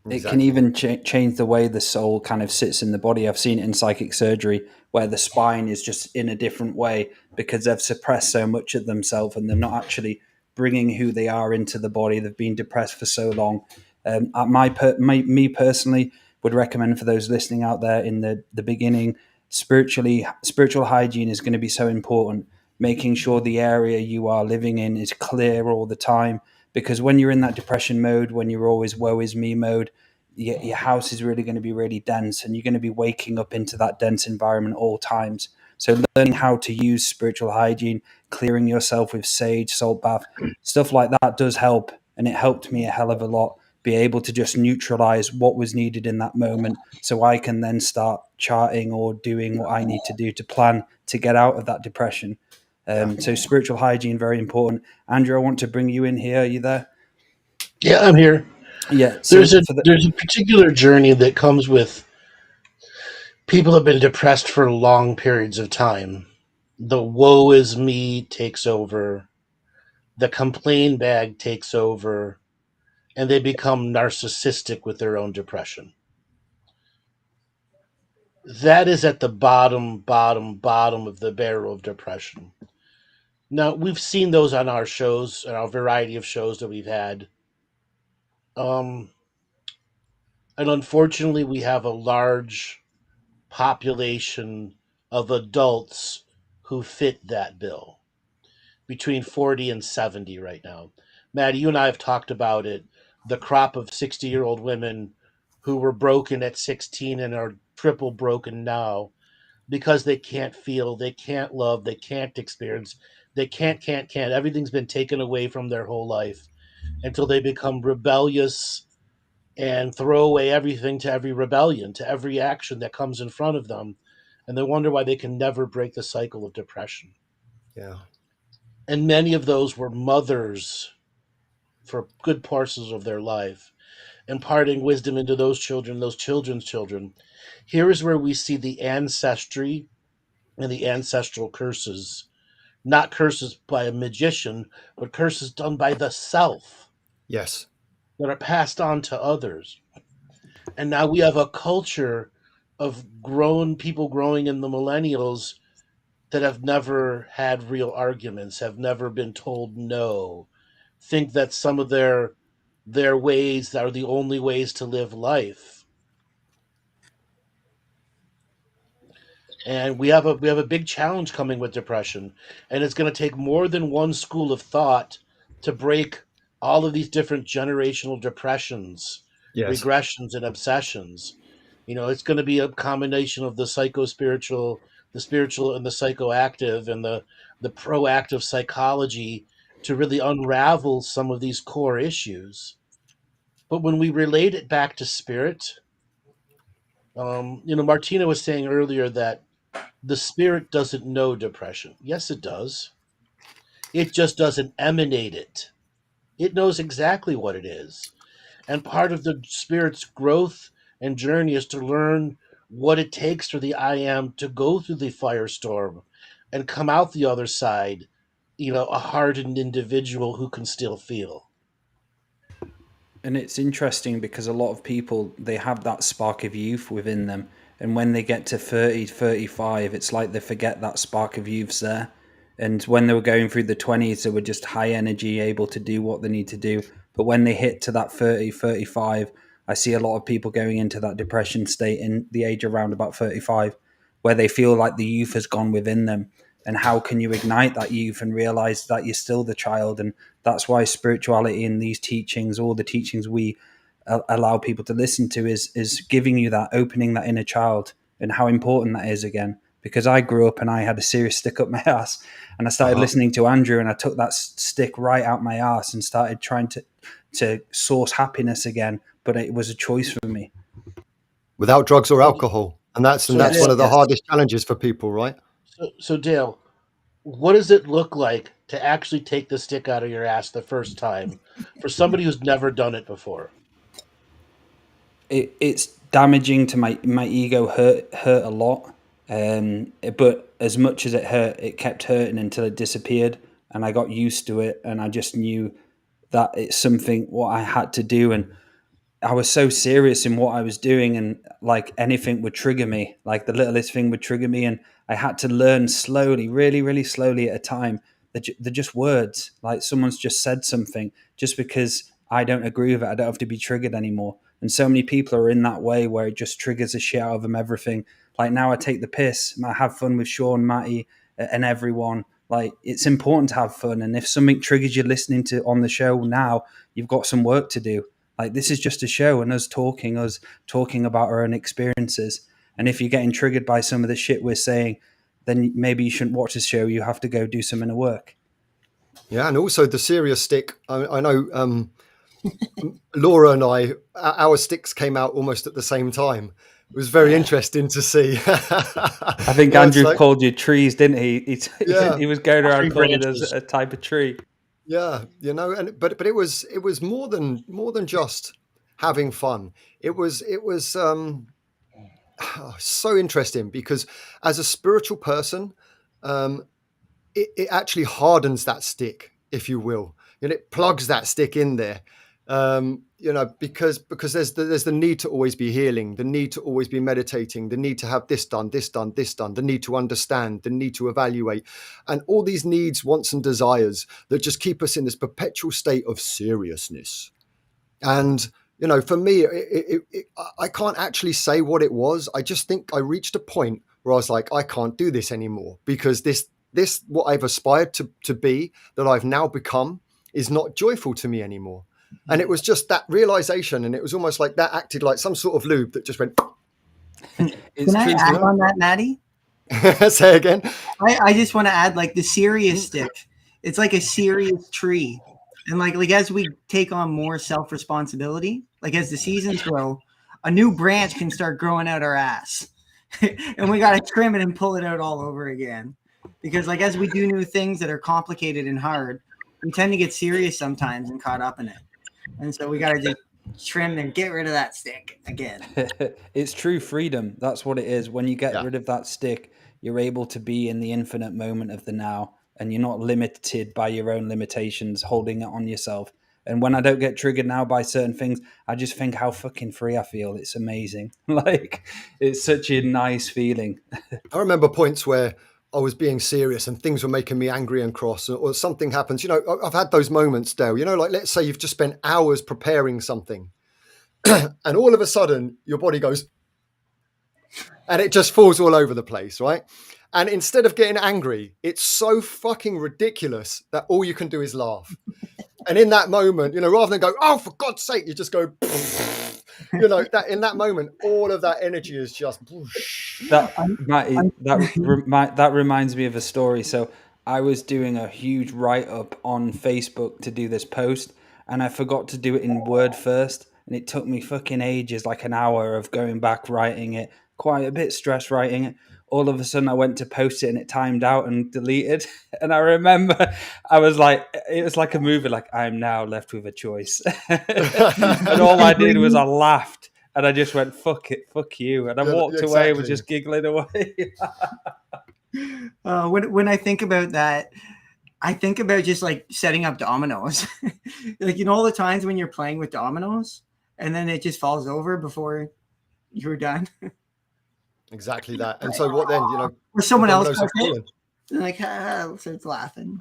It can even change the way the soul kind of sits in the body. I've seen it in psychic surgery where the spine is just in a different way because they've suppressed so much of themselves and they're not actually bringing who they are into the body. They've been depressed for so long. Me personally would recommend for those listening out there in the beginning, spiritual hygiene is going to be so important. Making sure the area you are living in is clear all the time. Because when you're in that depression mode, when you're always woe is me mode, your house is really going to be really dense and you're going to be waking up into that dense environment all times. So learning how to use spiritual hygiene, clearing yourself with sage, salt bath, stuff like that does help. And it helped me a hell of a lot, be able to just neutralize what was needed in that moment so I can then start charting or doing what I need to do to plan to get out of that depression. So spiritual hygiene, very important. Andrew, I want to bring you in here. Are you there? Yeah, I'm here. Yeah. So there's a particular journey that comes with people who have been depressed for long periods of time. The woe is me takes over. The complain bag takes over. And they become narcissistic with their own depression. That is at the bottom of the barrel of depression. Now, we've seen those on our shows, and our variety of shows that we've had. And unfortunately, we have a large population of adults who fit that bill, between 40 and 70 right now. Matt, you and I have talked about it. The crop of 60-year-old women who were broken at 16 and are triple broken now because they can't feel, they can't love, they can't experience, they can't. Everything's been taken away from their whole life until they become rebellious and throw away everything to every rebellion, to every action that comes in front of them. And they wonder why they can never break the cycle of depression. Yeah. And many of those were mothers for good portions of their life, imparting wisdom into those children, those children's children. Here is where we see the ancestry and the ancestral curses, not curses by a magician, but curses done by the self. Yes. That are passed on to others. And now we have a culture of grown people growing in the millennials that have never had real arguments, have never been told no, think that some of their ways are the only ways to live life. And we have a big challenge coming with depression, and it's going to take more than one school of thought to break all of these different generational depressions, Yes. regressions, and obsessions. It's going to be a combination of the psycho-spiritual, the spiritual and the psychoactive, and the proactive psychology to really unravel some of these core issues. But when we relate it back to spirit, Martina was saying earlier that the spirit doesn't know depression. Yes, it does. It just doesn't emanate it. It knows exactly what it is. And part of the spirit's growth and journey is to learn what it takes for the I am to go through the firestorm and come out the other side, a hardened individual who can still feel. And it's interesting because a lot of people, they have that spark of youth within them. And when they get to 30, 35, it's like they forget that spark of youth's there. And when they were going through the 20s, they were just high energy, able to do what they need to do. But when they hit to that 30, 35, I see a lot of people going into that depression state in the age around about 35, where they feel like the youth has gone within them. And how can you ignite that youth and realize that you're still the child? And that's why spirituality in these teachings, all the teachings we allow people to listen to, is giving you that, opening that inner child, and how important that is again. Because I grew up and I had a serious stick up my ass, and I started listening to Andrew, and I took that stick right out my ass and started trying to source happiness again. But it was a choice for me. Without drugs or alcohol. And that's one of the hardest challenges for people, right? So Dale, what does it look like to actually take the stick out of your ass the first time for somebody who's never done it before? It's damaging to my ego. Hurt a lot, but as much as it hurt, it kept hurting until it disappeared, and I got used to it, and I just knew that it's something what I had to do. And I was so serious in what I was doing, and like anything would trigger me, like the littlest thing would trigger me. And I had to learn slowly, really, really slowly at a time, that they're just words. Like someone's just said something, just because I don't agree with it, I don't have to be triggered anymore. And so many people are in that way where it just triggers the shit out of them, everything. Like now I take the piss, I have fun with Sean, Maty, and everyone. Like it's important to have fun. And if something triggers you listening to on the show now, you've got some work to do. Like this is just a show and us talking about our own experiences. And if you're getting triggered by some of the shit we're saying, then maybe you shouldn't watch this show. You have to go do some inner work. Yeah, and also the serious stick. I know Laura and I, our sticks came out almost at the same time. It was very interesting to see. I think Andrew called you trees, didn't he? He was going around calling us a type of tree. Yeah, but it was more than just having fun. It was so interesting because as a spiritual person, it actually hardens that stick, if you will, and it plugs that stick in there. Because there's the need to always be healing, the need to always be meditating, the need to have this done, the need to understand, the need to evaluate, and all these needs, wants, and desires that just keep us in this perpetual state of seriousness. And for me, I can't actually say what it was. I just think I reached a point where I was like, I can't do this anymore, because this what I've aspired to be, that I've now become, is not joyful to me anymore. And it was just that realization, and it was almost like that acted like some sort of lube that just went. Can I add on that, Maty? Say again. I just want to add, like, the serious stick. It's like a serious tree, and like as we take on more self-responsibility, like as the seasons grow, a new branch can start growing out our ass, and we got to trim it and pull it out all over again. Because like as we do new things that are complicated and hard, we tend to get serious sometimes and caught up in it. And so we got to just trim and get rid of that stick again. It's true freedom. That's what it is. When you get rid of that stick, you're able to be in the infinite moment of the now, and you're not limited by your own limitations, holding it on yourself. And when I don't get triggered now by certain things, I just think how fucking free I feel. It's amazing. Like, it's such a nice feeling. I remember points where I was being serious and things were making me angry and cross, or something happens. I've had those moments, Dale. Like let's say you've just spent hours preparing something, and all of a sudden your body goes, and it just falls all over the place, right? And instead of getting angry, it's so fucking ridiculous that all you can do is laugh. And in that moment, rather than go, oh, for God's sake, you just go, that in that moment, all of that energy is just. That reminds me of a story. So I was doing a huge write-up on Facebook to do this post, and I forgot to do it in Word first, and it took me fucking ages, like an hour of going back, writing it, quite a bit stressed writing it. All of a sudden I went to post it and it timed out and deleted. And I remember I was like, it was like a movie, like I'm now left with a choice. And all I did was I laughed and I just went, fuck it, fuck you. And I walked away and was just giggling away. When I think about that, I think about just like setting up dominoes. Like, all the times when you're playing with dominoes and then it just falls over before you're done. Exactly that. And so what then, or someone else goes in, and like starts laughing.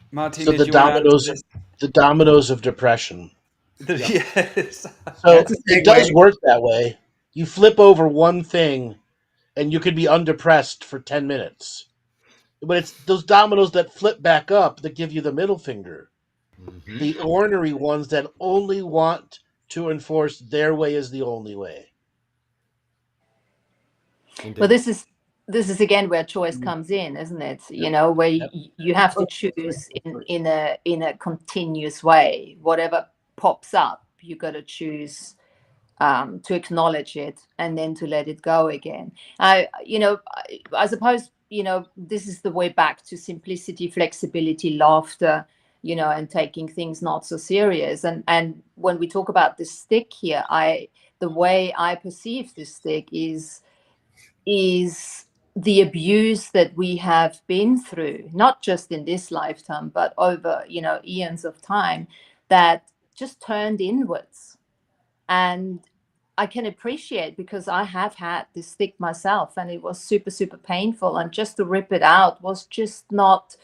Martina, so the dominoes of depression. Yes. So it does work that way. You flip over one thing and you could be undepressed for 10 minutes. But it's those dominoes that flip back up that give you the middle finger. Mm-hmm. The ornery ones that only want to enforce their way is the only way. Indeed. Well, this is again where choice comes in, isn't it? Where you have to choose in a continuous way. Whatever pops up, you got to choose to acknowledge it and then to let it go again. I suppose this is the way back to simplicity, flexibility, laughter. And taking things not so serious. And when we talk about this stick here, the way I perceive this stick is the abuse that we have been through, not just in this lifetime, but over, eons of time, that just turned inwards. And I can appreciate, because I have had this stick myself and it was super, super painful. And just to rip it out was just not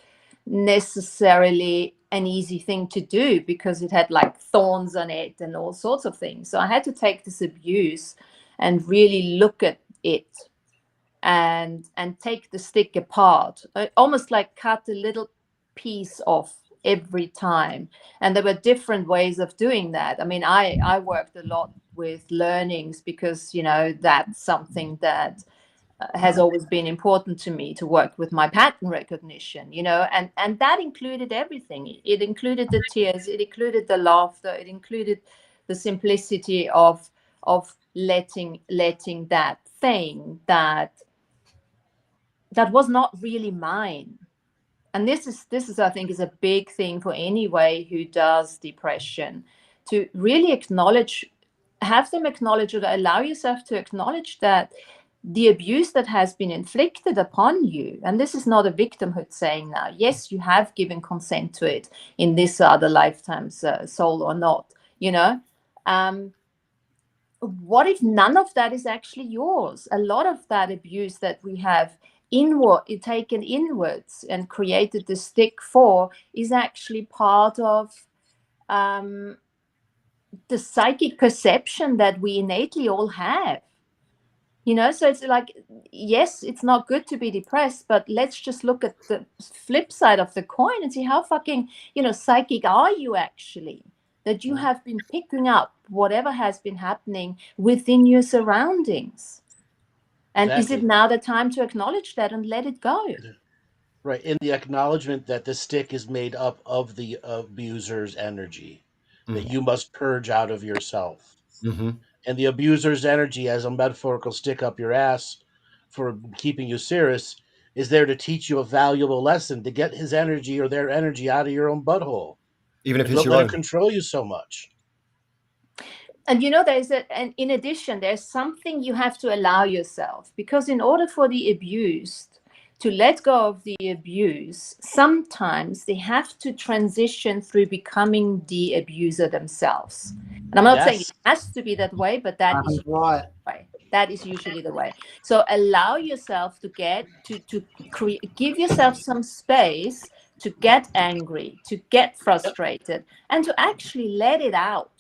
necessarily an easy thing to do, because it had like thorns on it and all sorts of things. So I had to take this abuse and really look at it and take the stick apart, almost like cut a little piece off every time. And there were different ways of doing that. I mean, I worked a lot with learnings, because that's something that has always been important to me, to work with my pattern recognition, and that included everything. It included the tears, it included the laughter, it included the simplicity of letting that thing that was not really mine. And this is I think is a big thing for anyone who does depression, to really have them acknowledge, or allow yourself to acknowledge that the abuse that has been inflicted upon you, and this is not a victimhood saying now, yes, you have given consent to it in this or other lifetime's soul or not, what if none of that is actually yours? A lot of that abuse that we have taken inwards and created the stick for is actually part of the psychic perception that we innately all have. So it's like, yes, it's not good to be depressed, but let's just look at the flip side of the coin and see how fucking, psychic are you actually, that you have been picking up whatever has been happening within your surroundings. And Is it now the time to acknowledge that and let it go? Right. In the acknowledgement that the stick is made up of the abuser's energy, that you must purge out of yourself. Mm-hmm. And the abuser's energy, as a metaphorical stick up your ass for keeping you serious, is there to teach you a valuable lesson, to get his energy or their energy out of your own butthole. Even if it's don't your let own. it control you so much. And and in addition, there's something you have to allow yourself, because in order for the abused to let go of the abuse, sometimes they have to transition through becoming the abuser themselves. And I'm not saying it has to be that way, but that is right. Right. That is usually the way. So allow yourself to give yourself some space to get angry, to get frustrated, and to actually let it out.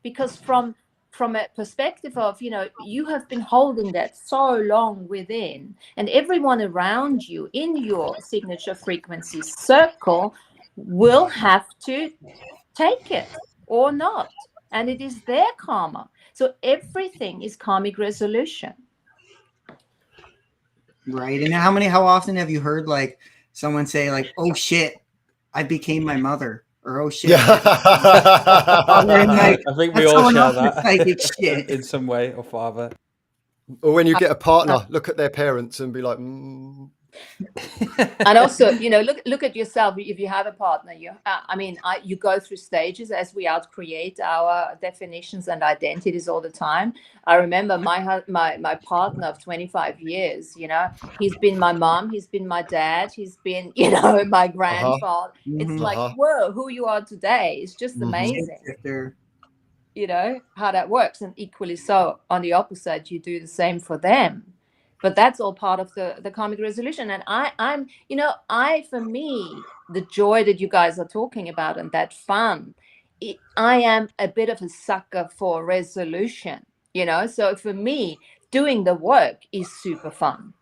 Because from a perspective of, you have been holding that so long within, and everyone around you in your signature frequency circle will have to take it or not. And it is their karma. So everything is karmic resolution. Right. And how often have you heard like someone say like, "Oh shit, I became my mother," or "Oh shit, Yeah. and like, I think we that's all someone share else's that psychic shit. in some way, or father. Or when you get a partner, look at their parents and be like, And also, look at yourself. If you have a partner, you go through stages as we outcreate our definitions and identities all the time. I remember my partner of 25 years. He's been my mom, he's been my dad, he's been my grandfather. It's like, whoa, who you are today is just amazing. How that works, and equally so on the opposite, you do the same for them. But that's all part of the karmic resolution. And for me, the joy that you guys are talking about and that fun, I am a bit of a sucker for resolution, so for me, doing the work is super fun,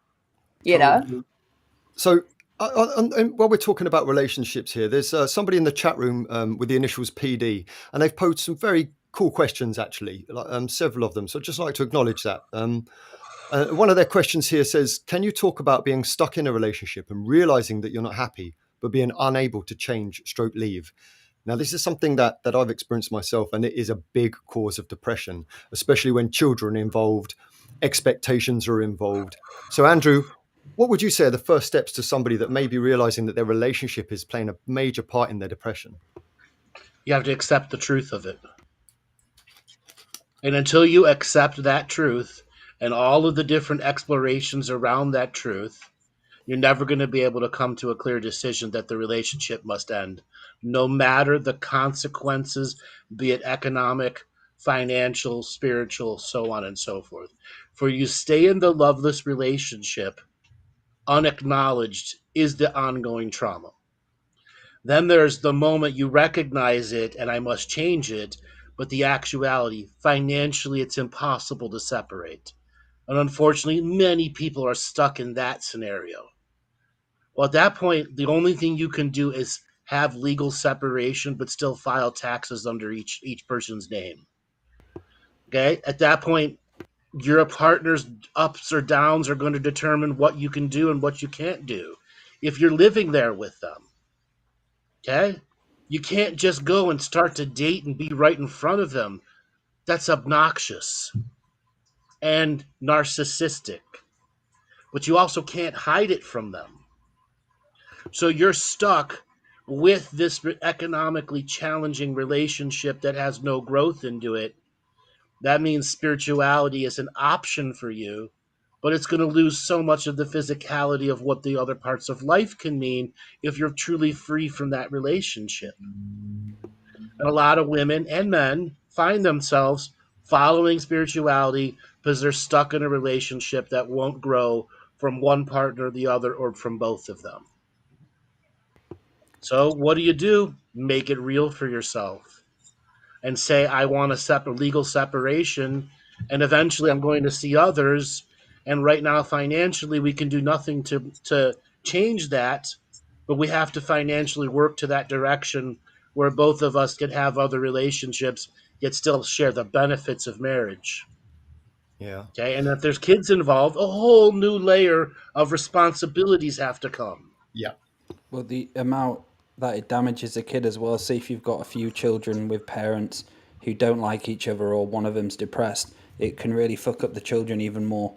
So and while we're talking about relationships here, there's somebody in the chat room with the initials PD, and they've posed some very cool questions, actually, several of them. So I'd just like to acknowledge that. One of their questions here says, can you talk about being stuck in a relationship and realizing that you're not happy, but being unable to change / leave? Now, this is something that I've experienced myself, and it is a big cause of depression, especially when children are involved, expectations are involved. So, Andrew, what would you say are the first steps to somebody that may be realizing that their relationship is playing a major part in their depression? You have to accept the truth of it. And until you accept that truth and all of the different explorations around that truth, you're never going to be able to come to a clear decision that the relationship must end, no matter the consequences, be it economic, financial, spiritual, so on and so forth. For you stay in the loveless relationship, unacknowledged is the ongoing trauma. Then there's the moment you recognize it and I must change it, but the actuality, financially, it's impossible to separate. And unfortunately, many people are stuck in that scenario. Well, at that point, the only thing you can do is have legal separation, but still file taxes under each person's name. Okay? At that point, your partner's ups or downs are going to determine what you can do and what you can't do if you're living there with them. Okay? You can't just go and start to date and be right in front of them. That's obnoxious and narcissistic. But you also can't hide it from them. So you're stuck with this economically challenging relationship that has no growth into it. That means spirituality is an option for you, but it's going to lose so much of the physicality of what the other parts of life can mean if you're truly free from that relationship. And a lot of women and men find themselves following spirituality because they're stuck in a relationship that won't grow from one partner or the other or from both of them. So what do? Make it real for yourself and say, I want a legal separation, and eventually I'm going to see others. And right now, financially, we can do nothing to change that, but we have to financially work to that direction where both of us can have other relationships, yet still share the benefits of marriage. Yeah. Okay. And if there's kids involved, a whole new layer of responsibilities have to come. Yeah. Well, the amount that it damages a kid as well. See, if you've got a few children with parents who don't like each other or one of them's depressed, it can really fuck up the children even more,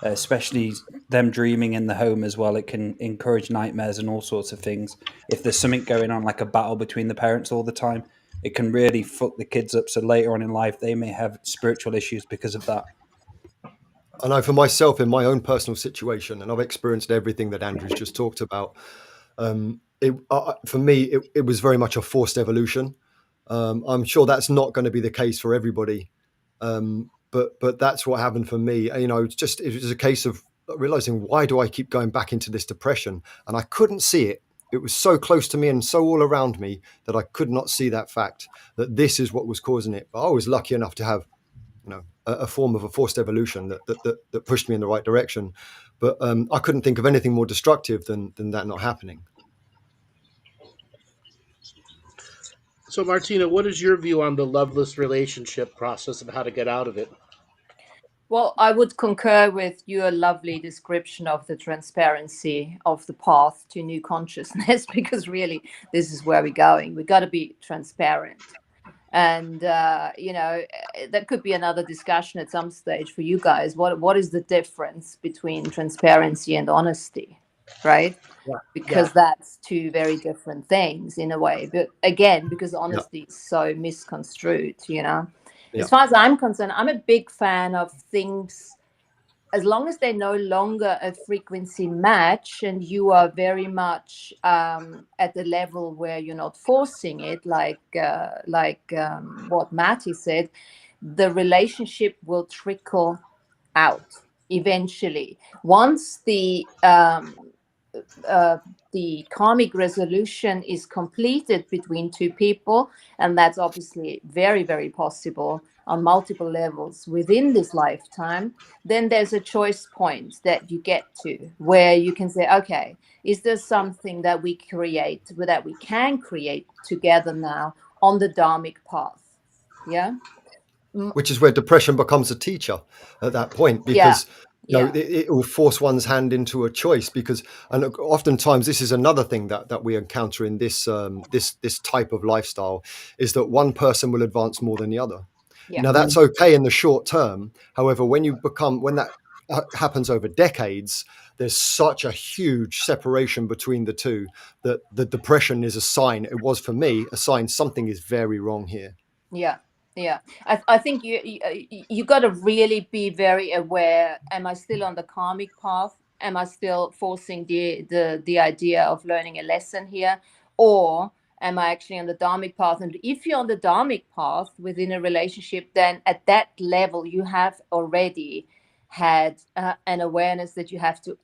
especially them dreaming in the home as well. It can encourage nightmares and all sorts of things. If there's something going on, like a battle between the parents all the time, it can really fuck the kids up. So later on in life, they may have spiritual issues because of that. I know for myself, in my own personal situation, and I've experienced everything that Andrew's just talked about, for me, it was very much a forced evolution. I'm sure that's not going to be the case for everybody. But but that's what happened for me. You know, it was a case of realizing, why do I keep going back into this depression? And I couldn't see it. It was so close to me and so all around me that I could not see that fact, that this is what was causing it. But I was lucky enough to have, you know, a form of a forced evolution that pushed me in the right direction. But I couldn't think of anything more destructive than that not happening. So, Martina, what is your view on the loveless relationship process and how to get out of it? Well, I would concur with your lovely description of the transparency of the path to new consciousness, because really this is where we're going. We've got to be transparent. And, that could be another discussion at some stage for you guys. What is the difference between transparency and honesty, right? Yeah. Because that's two very different things in a way. But again, because honesty is so misconstrued, As far as I'm concerned, I'm a big fan of things, as long as they're no longer a frequency match and you are very much at the level where you're not forcing it, like what Maty said, the relationship will trickle out eventually. Once the karmic resolution is completed between two people, and that's obviously very, very possible on multiple levels within this lifetime, then there's a choice point that you get to where you can say, okay, is there something that we can create together now on the dharmic path? Yeah. Which is where depression becomes a teacher at that point, because it will force one's hand into a choice. And oftentimes this is another thing that we encounter in this type of lifestyle, is that one person will advance more than the other. Yeah. Now that's okay in the short term. However, when that happens over decades, there's such a huge separation between the two that the depression is a sign. It was for me a sign something is very wrong here. Yeah. Yeah, I think you got to really be very aware. Am I still on the karmic path? Am I still forcing the idea of learning a lesson here? Or am I actually on the dharmic path? And if you're on the dharmic path within a relationship, then at that level, you have already had an awareness that you have to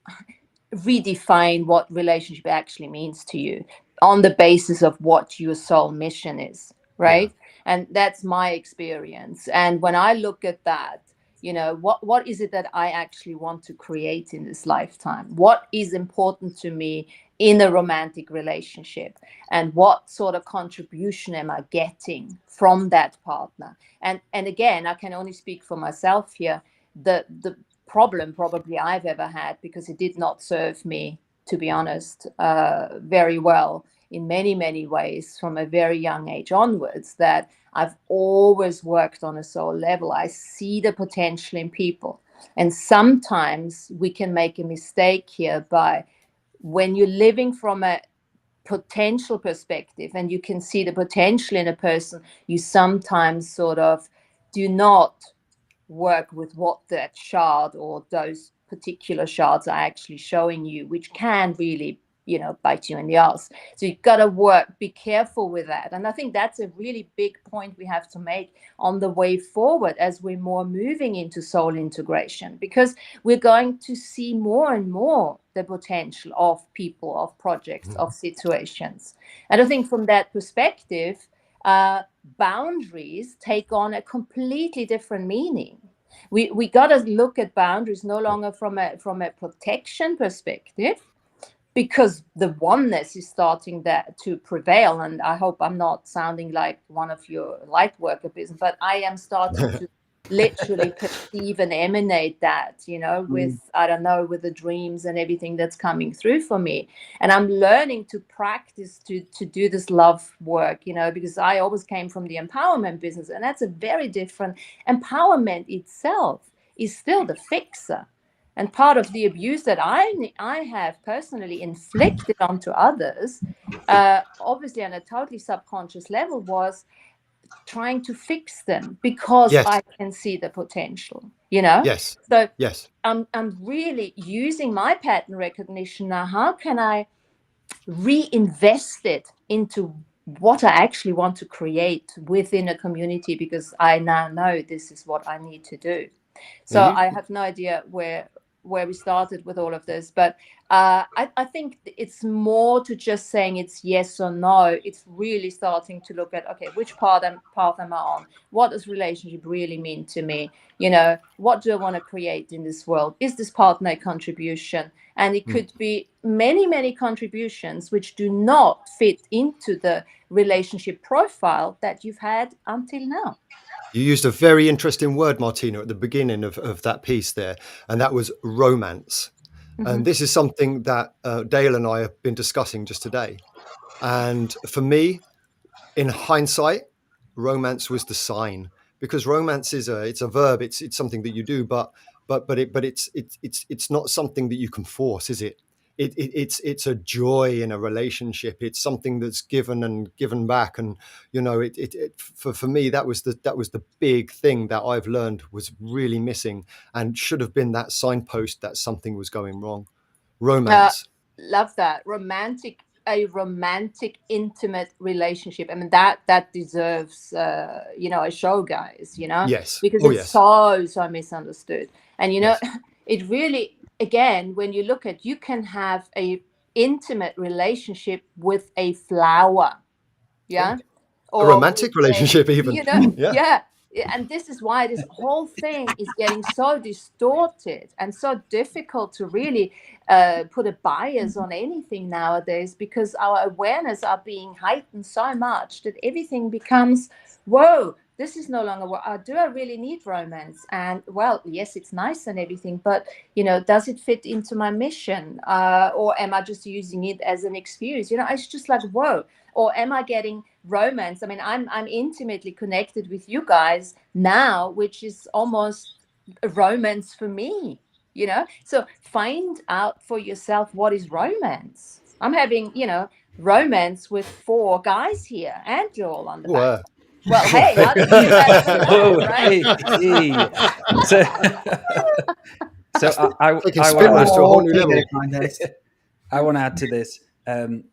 redefine what relationship actually means to you on the basis of what your soul mission is, right? Yeah. And that's my experience. And when I look at that, what is it that I actually want to create in this lifetime? What is important to me in a romantic relationship? And what sort of contribution am I getting from that partner? And again, I can only speak for myself here. The problem probably I've ever had, because it did not serve me, to be honest, very well in many, many ways from a very young age onwards, that I've always worked on a soul level. I see the potential in people. And sometimes we can make a mistake here by, when you're living from a potential perspective and you can see the potential in a person, you sometimes sort of do not work with what that shard or those particular shards are actually showing you, which can really bite you in the ass. So you've got to be careful with that. And I think that's a really big point we have to make on the way forward as we're more moving into soul integration, because we're going to see more and more the potential of people, of projects, of situations. And I think from that perspective, boundaries take on a completely different meaning. We got to look at boundaries no longer from a protection perspective, because the oneness is starting to prevail. And I hope I'm not sounding like one of your light worker business, but I am starting to literally perceive and emanate that, with, I don't know, with the dreams and everything that's coming through for me. And I'm learning to practice to do this love work, because I always came from the empowerment business, and that's a very different. Empowerment itself is still the fixer. And part of the abuse that I have personally inflicted onto others, obviously on a totally subconscious level, was trying to fix them because I can see the potential, Yes. So yes. I'm really using my pattern recognition now. How can I reinvest it into what I actually want to create within a community, because I now know this is what I need to do. So I have no idea where we started with all of this, but I think it's more to just saying it's yes or no. It's really starting to look at, okay, which path am I on? What does relationship really mean to me? What do I want to create in this world? Is this partner a contribution? And it could be many, many contributions which do not fit into the relationship profile that you've had until now. You used a very interesting word, Martina, at the beginning of that piece there, and that was romance. And this is something that Dale and I have been discussing just today. And for me, in hindsight, romance was the sign, because romance is it's a verb. It's something that you do, but it's not something that you can force, is it? It's a joy in a relationship. It's something that's given and given back, and for me that was the big thing that I've learned was really missing and should have been that signpost that something was going wrong. Romance. Love that. A romantic, intimate relationship. I mean, that deserves a show, guys. Yes, because it's so misunderstood. And it really, again, when you look at, you can have a intimate relationship with a flower, or a romantic relationship even. Yeah. And this is why this whole thing is getting so distorted and so difficult to really put a bias on anything nowadays, because our awareness are being heightened so much that everything becomes, whoa, this is no longer what do I really need romance? And well, yes, it's nice and everything, but does it fit into my mission? Or am I just using it as an excuse? It's just like, whoa. Or am I getting romance? I mean, I'm intimately connected with you guys now, which is almost a romance for me, So find out for yourself, what is romance? I'm having, romance with 4 guys here and Joel on the back. Well, hey, how did you get that, right? So I want to add to this.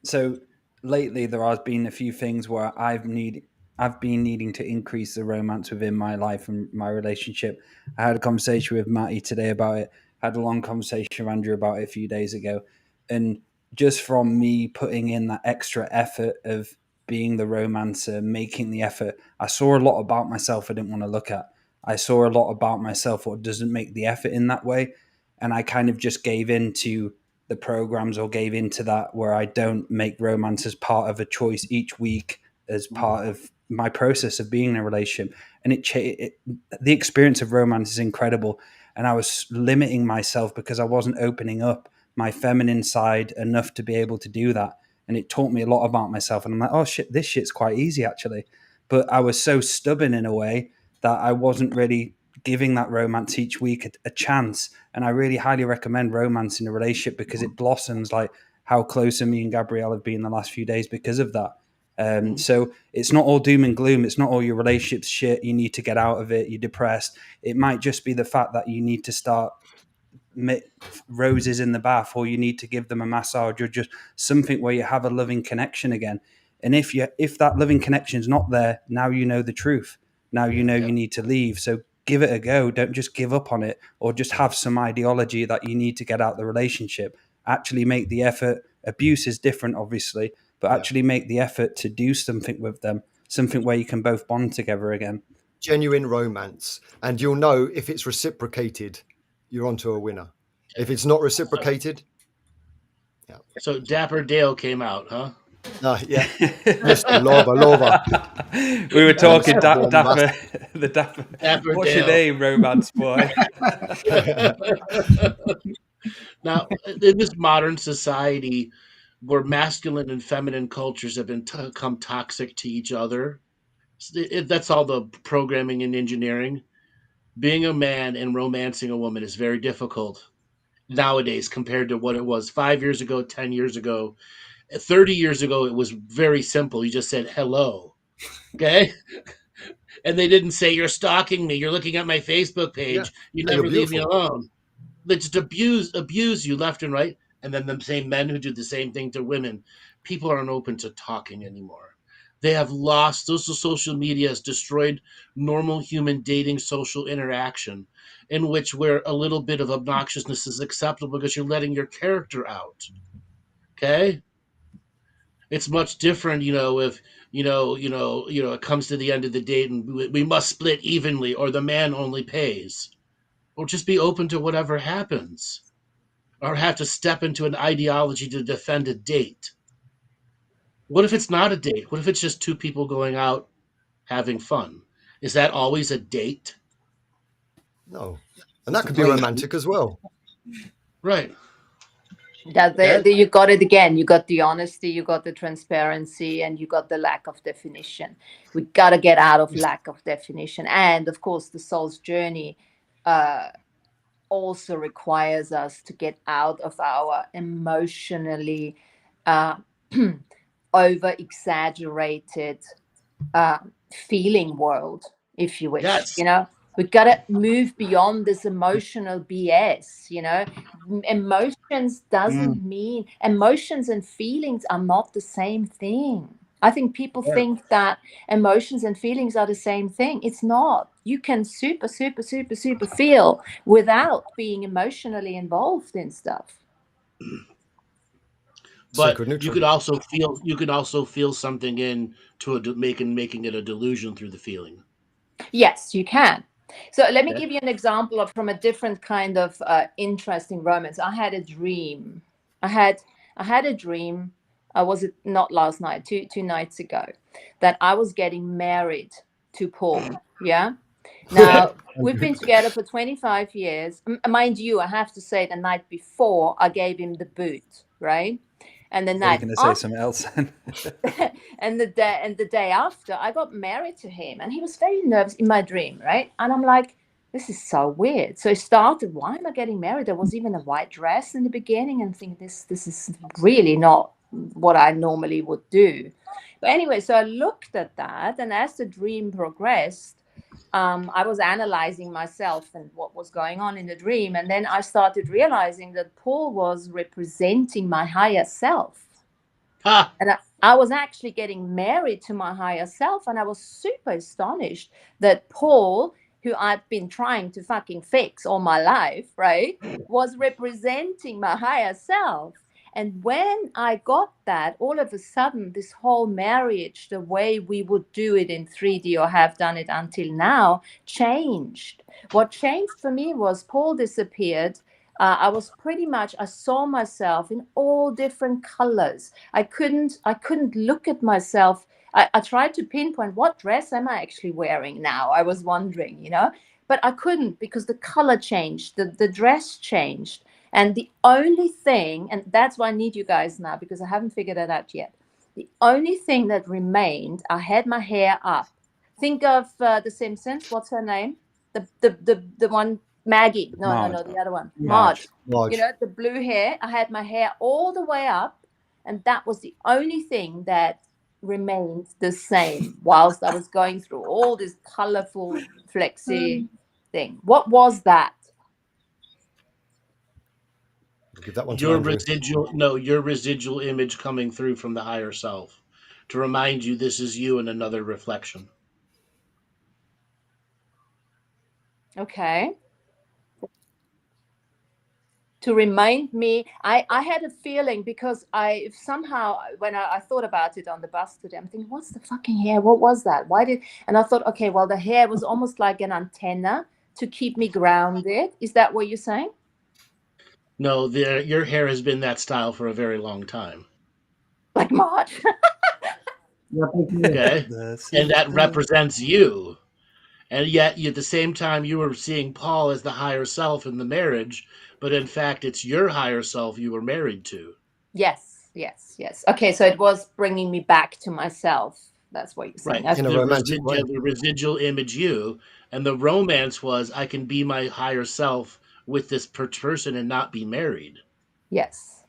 So lately there has been a few things where I've been needing to increase the romance within my life and my relationship. I had a conversation with Maty today about it. I had a long conversation with Andrew about it a few days ago. And just from me putting in that extra effort of being the romancer, making the effort, I saw a lot about myself I didn't want to look at. I saw a lot about myself what doesn't make the effort in that way. And I kind of just gave in to the programs, or gave into that, where I don't make romance as part of a choice each week, as part of my process of being in a relationship. And the experience of romance is incredible. And I was limiting myself because I wasn't opening up my feminine side enough to be able to do that. And it taught me a lot about myself. And I'm like, oh shit, this shit's quite easy actually. But I was so stubborn in a way that I wasn't really giving that romance each week a chance. And I really highly recommend romance in a relationship, because it blossoms, like how close me and Gabrielle have been the last few days because of that. So it's not all doom and gloom. It's not all your relationship's shit. You need to get out of it. You're depressed. It might just be the fact that you need to start roses in the bath, or you need to give them a massage, or just something where you have a loving connection again. And if that loving connection is not there, now you know the truth. Now you know you need to leave. So give it a go. Don't just give up on it, or just have some ideology that you need to get out the relationship. Actually make the effort. Abuse is different, obviously, but actually make the effort to do something with them, something where you can both bond together again. Genuine romance. And you'll know if it's reciprocated, you're onto a winner. If it's not reciprocated, So Dapper Dale came out, huh? Yeah. Mr. Lova. We were talking Dapper. What's Dale. your name, romance boy? Now, in this modern society where masculine and feminine cultures have become toxic to each other, that's all the programming and engineering. Being a man and romancing a woman is very difficult nowadays compared to what it was 5 years ago, 10 years ago. 30 years ago, it was very simple. You just said hello, okay? And they didn't say, you're stalking me, you're looking at my Facebook page, you never leave me alone. They just abuse you left and right. And then the same men who do the same thing to women. People aren't open to talking anymore. They have lost, social media has destroyed normal human dating social interaction, in which where a little bit of obnoxiousness is acceptable because you're letting your character out. Okay? It's much different, if it comes to the end of the date and we must split evenly or the man only pays. Or just be open to whatever happens. Or have to step into an ideology to defend a date. What if it's not a date? What if it's just two people going out having fun? Is that always a date? No. And that could be romantic as well. Right. That you got it again. You got the honesty, you got the transparency, and you got the lack of definition. We got to get out of lack of definition. And of course, the soul's journey also requires us to get out of our emotionally over exaggerated feeling world, if you wish. Yes. We've got to move beyond this emotional BS. Emotions doesn't mean emotions and feelings are not the same thing. I think people think that emotions and feelings are the same thing. It's not. You can super feel without being emotionally involved in stuff. But you could also feel something making it a delusion through the feeling. Yes, you can. So let me give you an example from a different kind of interesting romance. I had a dream. I had a dream. Was it not last night? Two nights ago, that I was getting married to Paul. Yeah. Now we've been together for 25 years. Mind you, I have to say, the night before I gave him the boot, right? And the night going to say something else. and the day after, I got married to him, and he was very nervous in my dream, right? And I'm like, this is so weird. So I started, why am I getting married? There was even a white dress in the beginning, and think this is really not what I normally would do. But anyway, so I looked at that, and as the dream progressed, I was analyzing myself and what was going on in the dream. And then I started realizing that Paul was representing my higher self. And I was actually getting married to my higher self. And I was super astonished that Paul, who I've been trying to fucking fix all my life, right, was representing my higher self. And when I got that, all of a sudden, this whole marriage, the way we would do it in 3D or have done it until now, changed. What changed for me was Paul disappeared. I saw myself in all different colors. I couldn't look at myself. I tried to pinpoint, what dress am I actually wearing now? I was wondering, but I couldn't, because the color changed, the dress changed. And the only thing, and that's why I need you guys now, because I haven't figured it out yet. The only thing that remained, I had my hair up. Think of The Simpsons. What's her name? The one, Maggie. No, the other one. Marge. The blue hair. I had my hair all the way up, and that was the only thing that remained the same whilst I was going through all this colorful, flexy thing. What was that? Give that one to your residual image coming through from the higher self to remind you this is you in another reflection. Okay. To remind me, I had a feeling, because I somehow, when I thought about it on the bus today, I'm thinking, what's the fucking hair? What was that? And I thought, okay, well, the hair was almost like an antenna to keep me grounded. Is that what you're saying? No, your hair has been that style for a very long time. Like Marge. Okay. And that represents you. And yet, at the same time, you were seeing Paul as the higher self in the marriage, but in fact, it's your higher self you were married to. Yes. Okay, so it was bringing me back to myself. That's what you're saying. Right. In a romantic way. The residual image you, and the romance was, I can be my higher self with this person and not be married. Yes.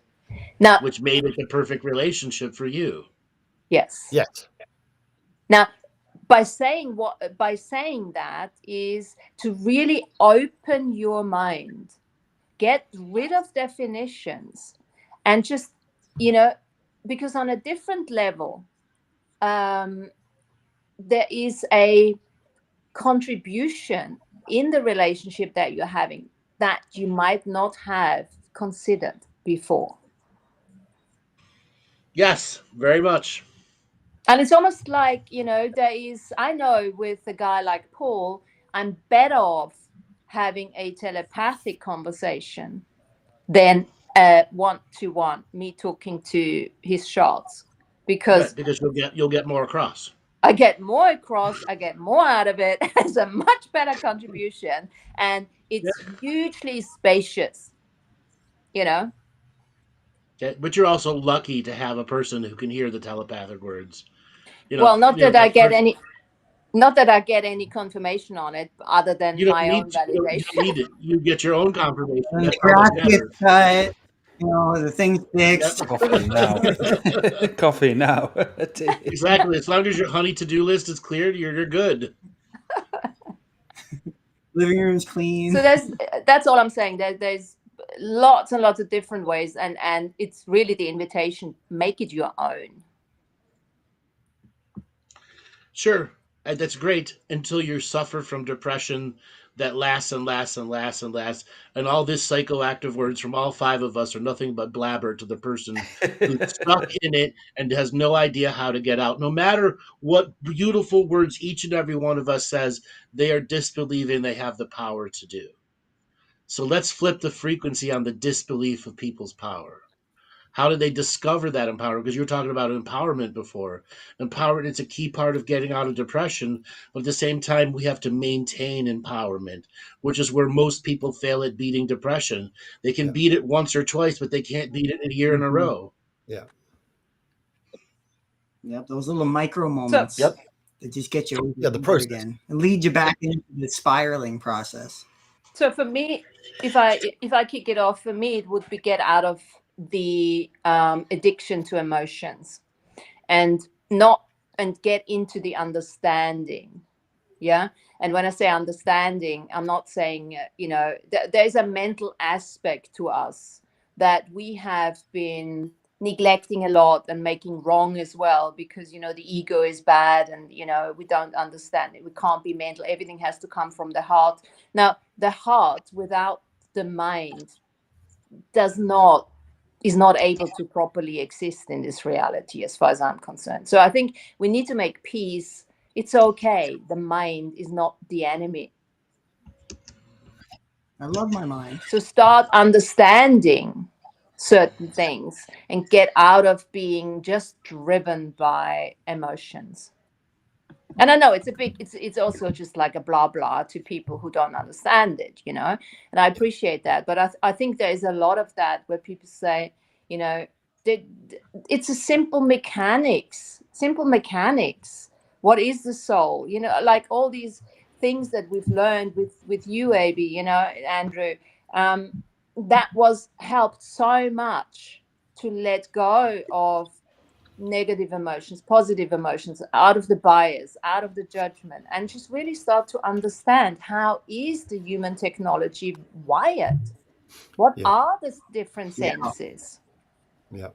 Now, which made it the perfect relationship for you. Yes. Now, by saying that is to really open your mind, get rid of definitions, and just, because on a different level, there is a contribution in the relationship that you're having that you might not have considered before. Yes, very much. And it's almost like, I know with a guy like Paul, I'm better off having a telepathic conversation than one-to-one, me talking to his shots, because you'll get more across. I get more across, I get more out of it. It's a much better contribution, and it's hugely spacious, Okay, but you're also lucky to have a person who can hear the telepathic words. Not that I get any confirmation on it, other than my own validation. You don't need it. You get your own confirmation. The grass gets cut. The thing's fixed. Coffee now. Exactly. As long as your honey to-do list is cleared, you're good. Living room's clean. So that's all I'm saying. There's lots and lots of different ways, and it's really the invitation, make it your own. Sure. That's great until you suffer from depression that lasts and lasts and lasts and lasts. And all this psychoactive words from all five of us are nothing but blabber to the person who's stuck in it and has no idea how to get out. No matter what beautiful words each and every one of us says, they are disbelieving they have the power to do. So let's flip the frequency on the disbelief of people's power. How did they discover that empowerment? Because you were talking about empowerment before. Empowerment is a key part of getting out of depression, but at the same time, we have to maintain empowerment, which is where most people fail at beating depression. They can beat it once or twice, but they can't beat it a year in a row. Yeah. Yep, those little micro moments that just get you the process again and lead you back into the spiraling process. So for me, if I kick it off, for me, it would be get out of the addiction to emotions and get into the understanding. And when I say understanding, I'm not saying there's a mental aspect to us that we have been neglecting a lot and making wrong as well, because the ego is bad, and we don't understand it. We can't be mental. Everything has to come from the heart. Now, the heart without the mind is not able to properly exist in this reality, as far as I'm concerned. So I think we need to make peace. It's okay. The mind is not the enemy. I love my mind. So start understanding certain things and get out of being just driven by emotions. And I know it's also just like a blah blah to people who don't understand it, and I appreciate that. But I think there is a lot of that where people say, it's a simple mechanics. What is the soul? Like all these things that we've learned with you, AB, Andrew, that was helped so much to let go of negative emotions, positive emotions, out of the bias, out of the judgment, and just really start to understand how is the human technology wired? What are the different senses?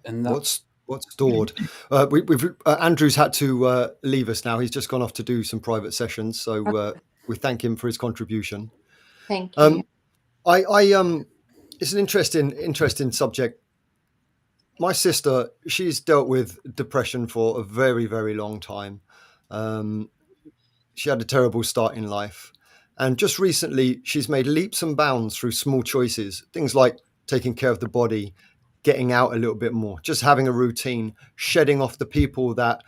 And what's stored? We've Andrew's had to leave us now. He's just gone off to do some private sessions, so we thank him for his contribution. Thank you. It's an interesting subject. My sister, she's dealt with depression for a very, very long time. She had a terrible start in life. And just recently, she's made leaps and bounds through small choices, things like taking care of the body, getting out a little bit more, just having a routine, shedding off the people that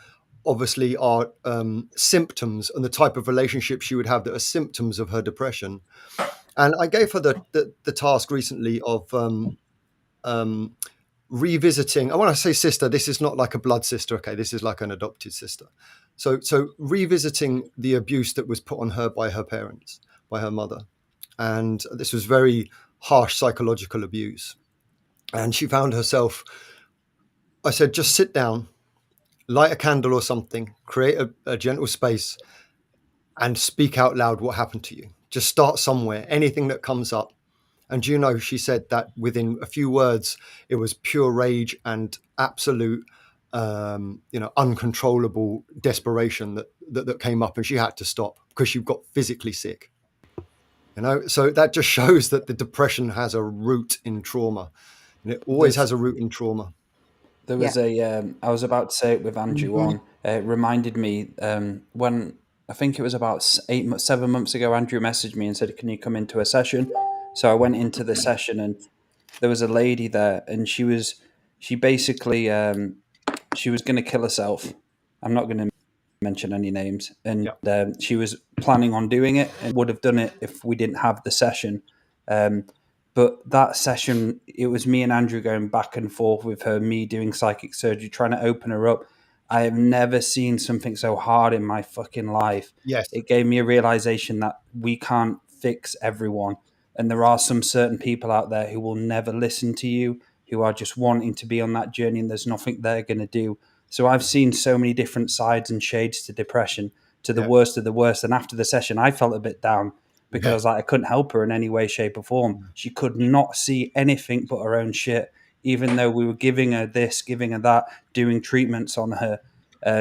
obviously are symptoms and the type of relationship she would have that are symptoms of her depression. And I gave her the task recently of revisiting. And when I say sister, this is not like a blood sister. Okay, this is like an adopted sister. So revisiting the abuse that was put on her by her parents, by her mother, and this was very harsh psychological abuse. And she found herself. I said, just sit down, light a candle or something, create a gentle space, and speak out loud what happened to you. Just start somewhere, anything that comes up. And she said that within a few words, it was pure rage and absolute uncontrollable desperation that came up, and she had to stop because she got physically sick. So that just shows that the depression has a root in trauma, and it always has a root in trauma. There was I was about to say it with Andrew on. It reminded me when I think it was about 7 months ago, Andrew messaged me and said, "Can you come into a session?" So I went into the session, and there was a lady there, and she basically she was going to kill herself. I'm not going to mention any names, and she was planning on doing it and would have done it if we didn't have the session. But that session, it was me and Andrew going back and forth with her, me doing psychic surgery, trying to open her up. I have never seen something so hard in my fucking life. Yes. It gave me a realization that we can't fix everyone. And there are some certain people out there who will never listen to you, who are just wanting to be on that journey, and there's nothing they're going to do. So I've seen so many different sides and shades to depression, to the worst of the worst. And after the session, I felt a bit down because I was like, I couldn't help her in any way, shape or form. She could not see anything but her own shit, even though we were giving her this, giving her that, doing treatments on her.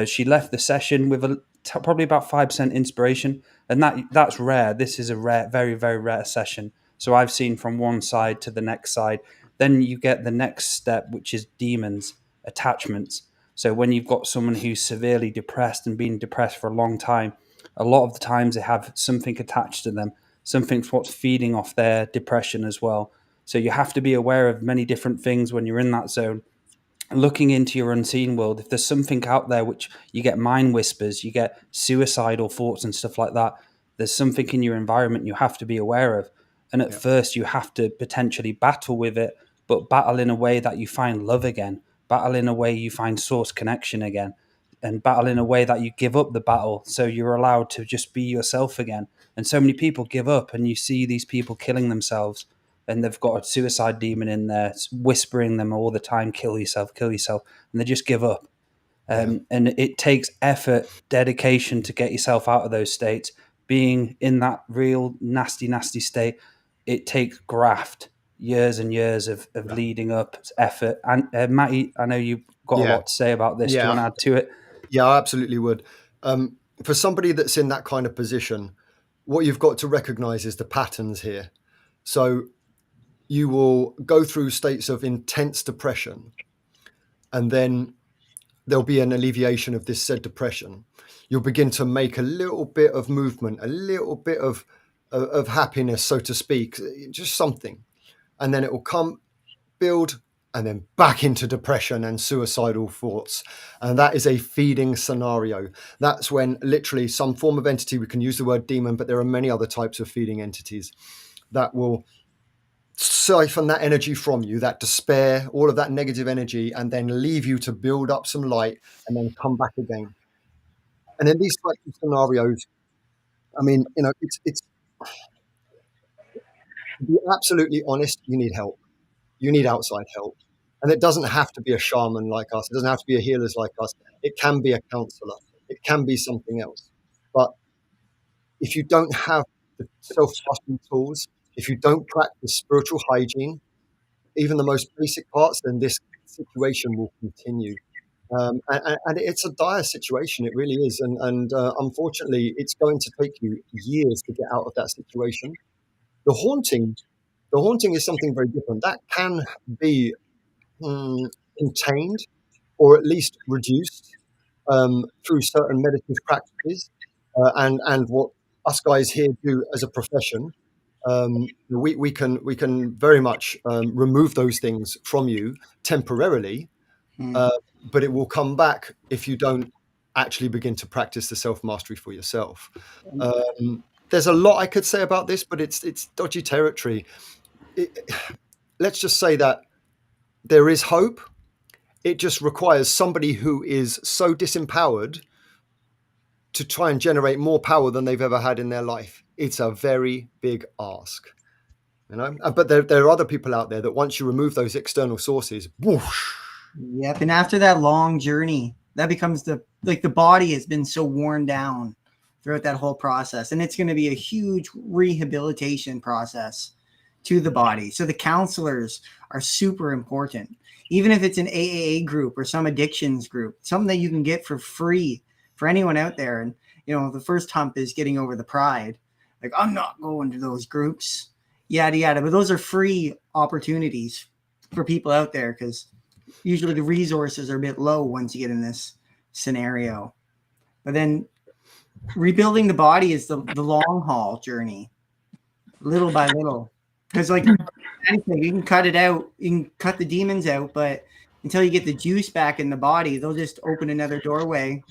She left the session with probably about 5% inspiration. And that's rare. This is a rare, very, very rare session. So I've seen from one side to the next side. Then you get the next step, which is demons, attachments. So when you've got someone who's severely depressed and been depressed for a long time, a lot of the times they have something attached to them, something's what's feeding off their depression as well. So you have to be aware of many different things when you're in that zone. Looking into your unseen world, if there's something out there which you get mind whispers, you get suicidal thoughts and stuff like that, there's something in your environment you have to be aware of. And at first you have to potentially battle with it, but battle in a way that you find love again. Battle in a way you find source connection again, and battle in a way that you give up the battle so you're allowed to just be yourself again. And so many people give up, and you see these people killing themselves, and they've got a suicide demon in there whispering them all the time, kill yourself, and they just give up. And it takes effort, dedication to get yourself out of those states. Being in that real nasty, nasty state, it takes graft. Years and years of leading up, effort. And Maty, I know you've got a lot to say about this. Do you want to add to it? Yeah, I absolutely would. For somebody that's in that kind of position, what you've got to recognize is the patterns here. So you will go through states of intense depression, and then there'll be an alleviation of this said depression. You'll begin to make a little bit of movement, a little bit of happiness, so to speak, just something. And then it will come, build, and then back into depression and suicidal thoughts. And that is a feeding scenario. That's when literally some form of entity, we can use the word demon, but there are many other types of feeding entities that will siphon that energy from you, that despair, all of that negative energy, and then leave you to build up some light and then come back again. And in these types of scenarios, I mean, it's to be absolutely honest, you need help. You need outside help. And it doesn't have to be a shaman like us. It doesn't have to be a healer like us. It can be a counselor. It can be something else. But if you don't have the self-trusting tools, if you don't practice spiritual hygiene, even the most basic parts, then this situation will continue. And it's a dire situation. It really is. And unfortunately, it's going to take you years to get out of that situation. The haunting is something very different. That can be contained or at least reduced through certain meditative practices and what us guys here do as a profession. We can very much remove those things from you temporarily, but it will come back if you don't actually begin to practice the self-mastery for yourself. There's a lot I could say about this, but it's dodgy territory. Let's just say that there is hope. It just requires somebody who is so disempowered to try and generate more power than they've ever had in their life. It's a very big ask, But there are other people out there that once you remove those external sources, whoosh. Yep, and after that long journey, that becomes the body has been so worn down throughout that whole process, and it's going to be a huge rehabilitation process to the body. So the counselors are super important. even if it's an AAA group or some addictions group, something that you can get for free for anyone out there. And, the first hump is getting over the pride. Like, I'm not going to those groups, yada, yada. But those are free opportunities for people out there, because usually the resources are a bit low once you get in this scenario. But then rebuilding the body is the long haul journey, little by little. Because like anything, you can cut it out, you can cut the demons out, but until you get the juice back in the body, they'll just open another doorway,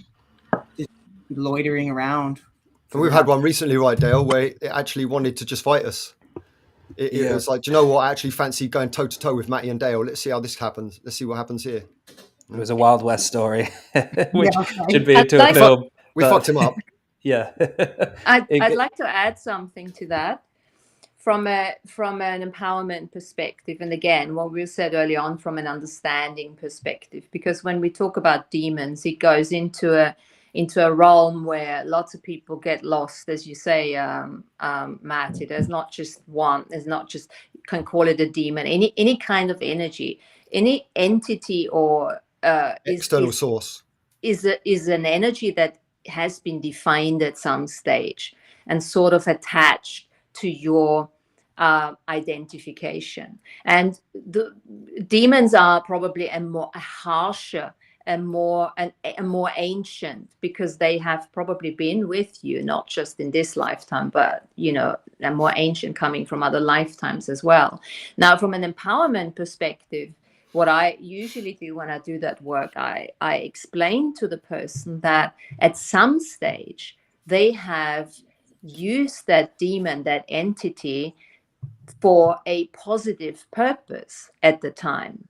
just loitering around. And we've had one recently, right, Dale, where it actually wanted to just fight us. It was like, do you know what? I actually fancy going toe to toe with Maty and Dale. Let's see how this happens. Let's see what happens here. It was a Wild West story, which should be into a like film. We fucked him up. Yeah. I'd like to add something to that from an empowerment perspective. And again, what we said early on, from an understanding perspective, because when we talk about demons, it goes into a realm where lots of people get lost, as you say, Maty. There's not just one. There's not just, you can call it a demon. Any kind of energy, any entity or external source is an energy that has been defined at some stage and sort of attached to your identification. And the demons are probably a harsher and more ancient, because they have probably been with you, not just in this lifetime, but and more ancient, coming from other lifetimes as well. Now, from an empowerment perspective, what I usually do when I do that work, I explain to the person that at some stage they have used that demon, that entity, for a positive purpose at the time,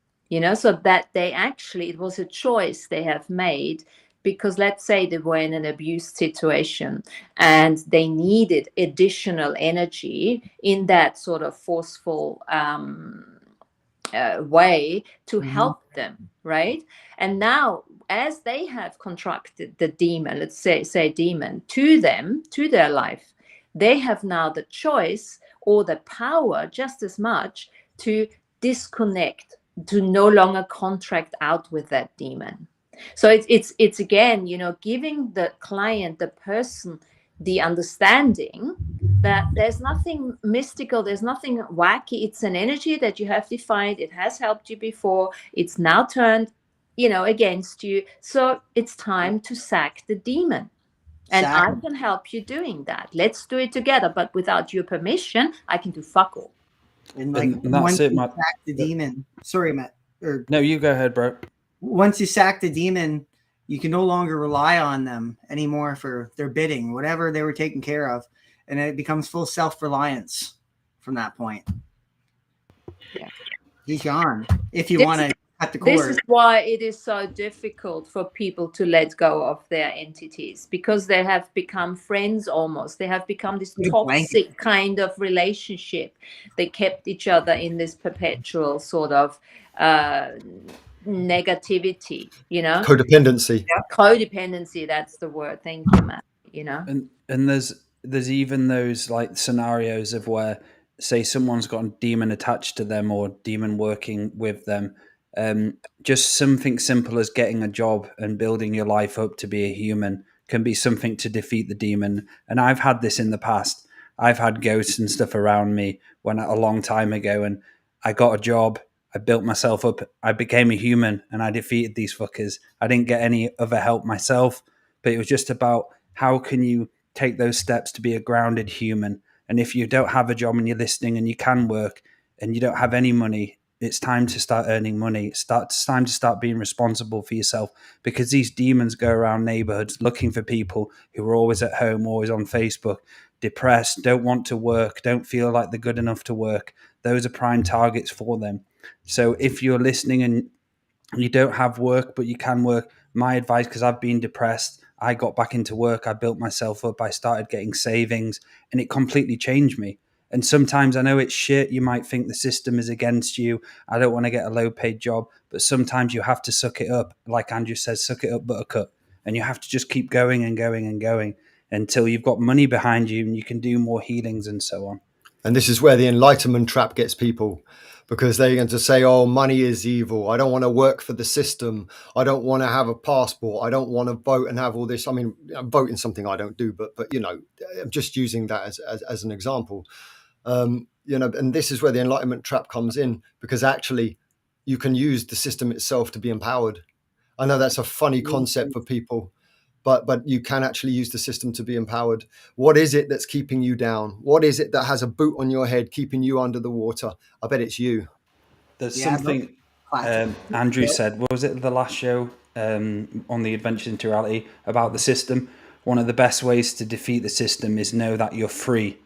so that it was a choice they have made, because let's say they were in an abuse situation and they needed additional energy in that sort of forceful way to help them, right? And now, as they have contracted the demon, let's say demon, to their life, they have now the choice or the power just as much to disconnect, to no longer contract out with that demon. So it's again, giving the client, the person, the understanding that there's nothing mystical, there's nothing wacky. It's an energy that you have defined. It has helped you before. It's now turned, against you. So it's time to sack the demon. And I can help you doing that. Let's do it together. But without your permission, I can do fuck all. And that's it, Matt. Sack the demon. Sorry, Matt. No, you go ahead, bro. Once you sack the demon, you can no longer rely on them anymore for their bidding, whatever they were taken care of. And it becomes full self-reliance from that point. Yeah. He's gone. If you want to cut the cord. This is why it is so difficult for people to let go of their entities, because they have become friends almost. They have become this toxic kind of relationship. They kept each other in this perpetual sort of negativity, codependency. Yeah, codependency, that's the word. Thank you, Matt. And there's even those like scenarios of where, say, someone's got a demon attached to them or demon working with them. Just something simple as getting a job and building your life up to be a human can be something to defeat the demon. And I've had this in the past. I've had ghosts and stuff around me a long time ago, and I got a job. I built myself up. I became a human and I defeated these fuckers. I didn't get any other help myself, but it was just about how can you take those steps to be a grounded human. And if you don't have a job and you're listening and you can work and you don't have any money, it's time to start earning money. It's time to start being responsible for yourself, because these demons go around neighborhoods looking for people who are always at home, always on Facebook, depressed, don't want to work, don't feel like they're good enough to work. Those are prime targets for them. So if you're listening and you don't have work, but you can work, my advice, because I've been depressed, I got back into work, I built myself up, I started getting savings, and it completely changed me. And sometimes I know it's shit. You might think the system is against you. I don't want to get a low paid job, but sometimes you have to suck it up. Like Andrew says, suck it up, buttercup. And you have to just keep going and going and going until you've got money behind you and you can do more healings and so on. And this is where the enlightenment trap gets people. because they're going to say, oh, money is evil. I don't want to work for the system. I don't want to have a passport. I don't want to vote and have all this. I mean, voting something I don't do, but you know, I'm just using that as an example. You know, and this is where the enlightenment trap comes in, because actually you can use the system itself to be empowered. I know that's a funny concept for people, but you can actually use the system to be empowered. What is it that's keeping you down? What is it that has a boot on your head, keeping you under the water? I bet it's you. There's something Andrew said, what was it, the last show on the Adventures into Reality about the system? One of the best ways to defeat the system is know that you're free,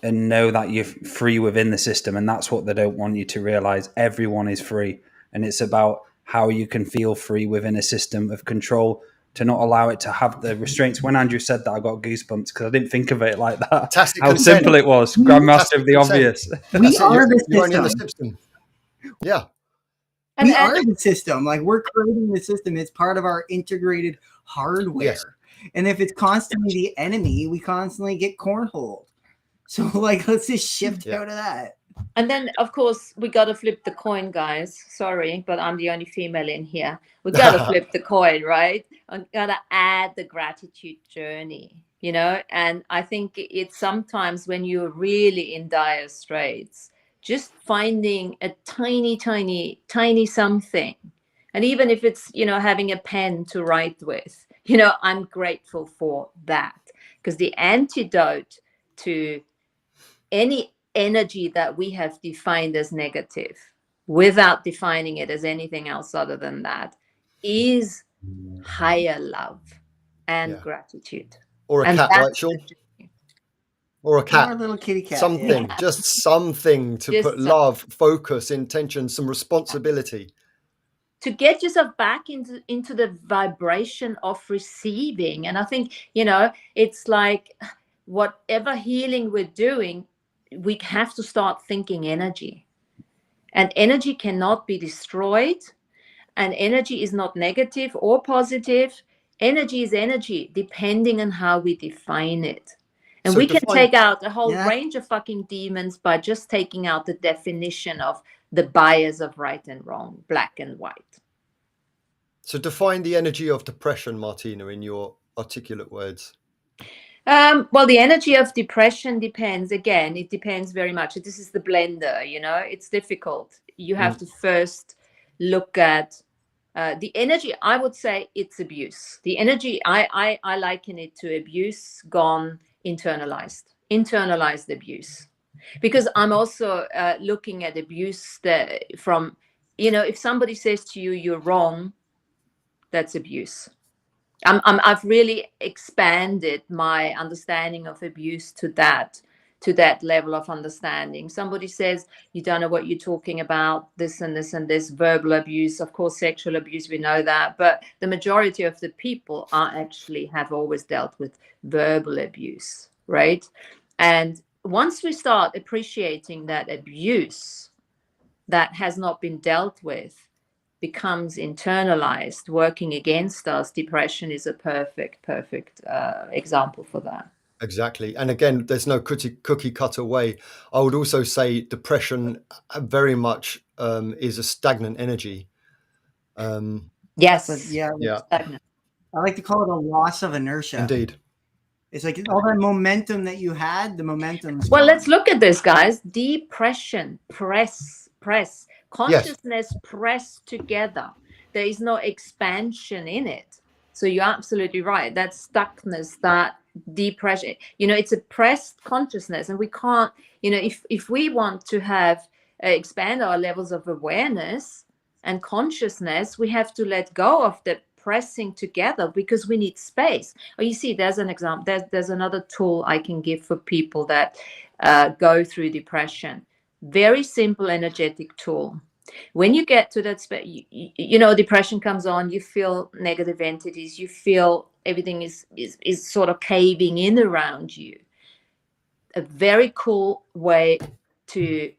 and know that you're free within the system. And that's what they don't want you to realize. Everyone is free. And it's about how you can feel free within a system of control, to not allow it to have the restraints. When Andrew said that, I got goosebumps because I didn't think of it like that. Tacit how consent. Simple it was. Grandmaster of the obvious. We are the system. Yeah. We are the system. Like, we're creating the system. It's part of our integrated hardware. Yes. And if it's constantly the enemy, we constantly get cornholed. So, like, let's just shift out of that. And then, of course, we got to flip the coin, guys. Sorry, but I'm the only female in here. We got to flip the coin, right? We got to add the gratitude journey, you know? And I think it's sometimes when you're really in dire straits, just finding a tiny, tiny, tiny something. And even if it's, you know, having a pen to write with, you know, I'm grateful for that. Because the antidote to any energy that we have defined as negative, without defining it as anything else other than that, is higher love and gratitude. Or a cat, right, Sean? Or a cat. Or a little kitty cat. Something, just something to put love, focus, intention, some responsibility. To get yourself back into the vibration of receiving. And I think, you know, it's like whatever healing we're doing, we have to start thinking energy. And energy cannot be destroyed. And energy is not negative or positive. Energy is energy, depending on how we define it. And so we can take out a whole range of fucking demons by just taking out the definition of the bias of right and wrong, black and white. So define the energy of depression, Martina, in your articulate words. Well, the energy of depression depends. Again, it depends very much. This is the blender, you know, it's difficult. You have to first look at the energy. I would say it's abuse. The energy, I liken it to abuse gone internalized abuse. Because I'm also looking at abuse from, you know, if somebody says to you, you're wrong, that's abuse. I've really expanded my understanding of abuse to that level of understanding. Somebody says, you don't know what you're talking about, this and this and this, verbal abuse, of course, sexual abuse, we know that. But the majority of the people have always dealt with verbal abuse, right? And once we start appreciating that abuse that has not been dealt with becomes internalized, working against us, depression is a perfect example for that. Exactly. And again, there's no cookie cutter way. I would also say depression very much is a stagnant energy. Yes. Stagnant. I like to call it a loss of inertia. Indeed. It's like all that momentum that you had, the momentum. Well, let's look at this, guys. Depression, press. Consciousness pressed together. There is no expansion in it. So you're absolutely right. That stuckness, that depression, you know, it's a pressed consciousness. And we can't, you know, if we want to have expand our levels of awareness and consciousness, we have to let go of the pressing together because we need space. Oh, you see, there's an example. There's another tool I can give for people that go through depression. Very simple energetic tool. When you get to that space, you know, depression comes on, you feel negative entities, you feel everything is sort of caving in around you. A very cool way to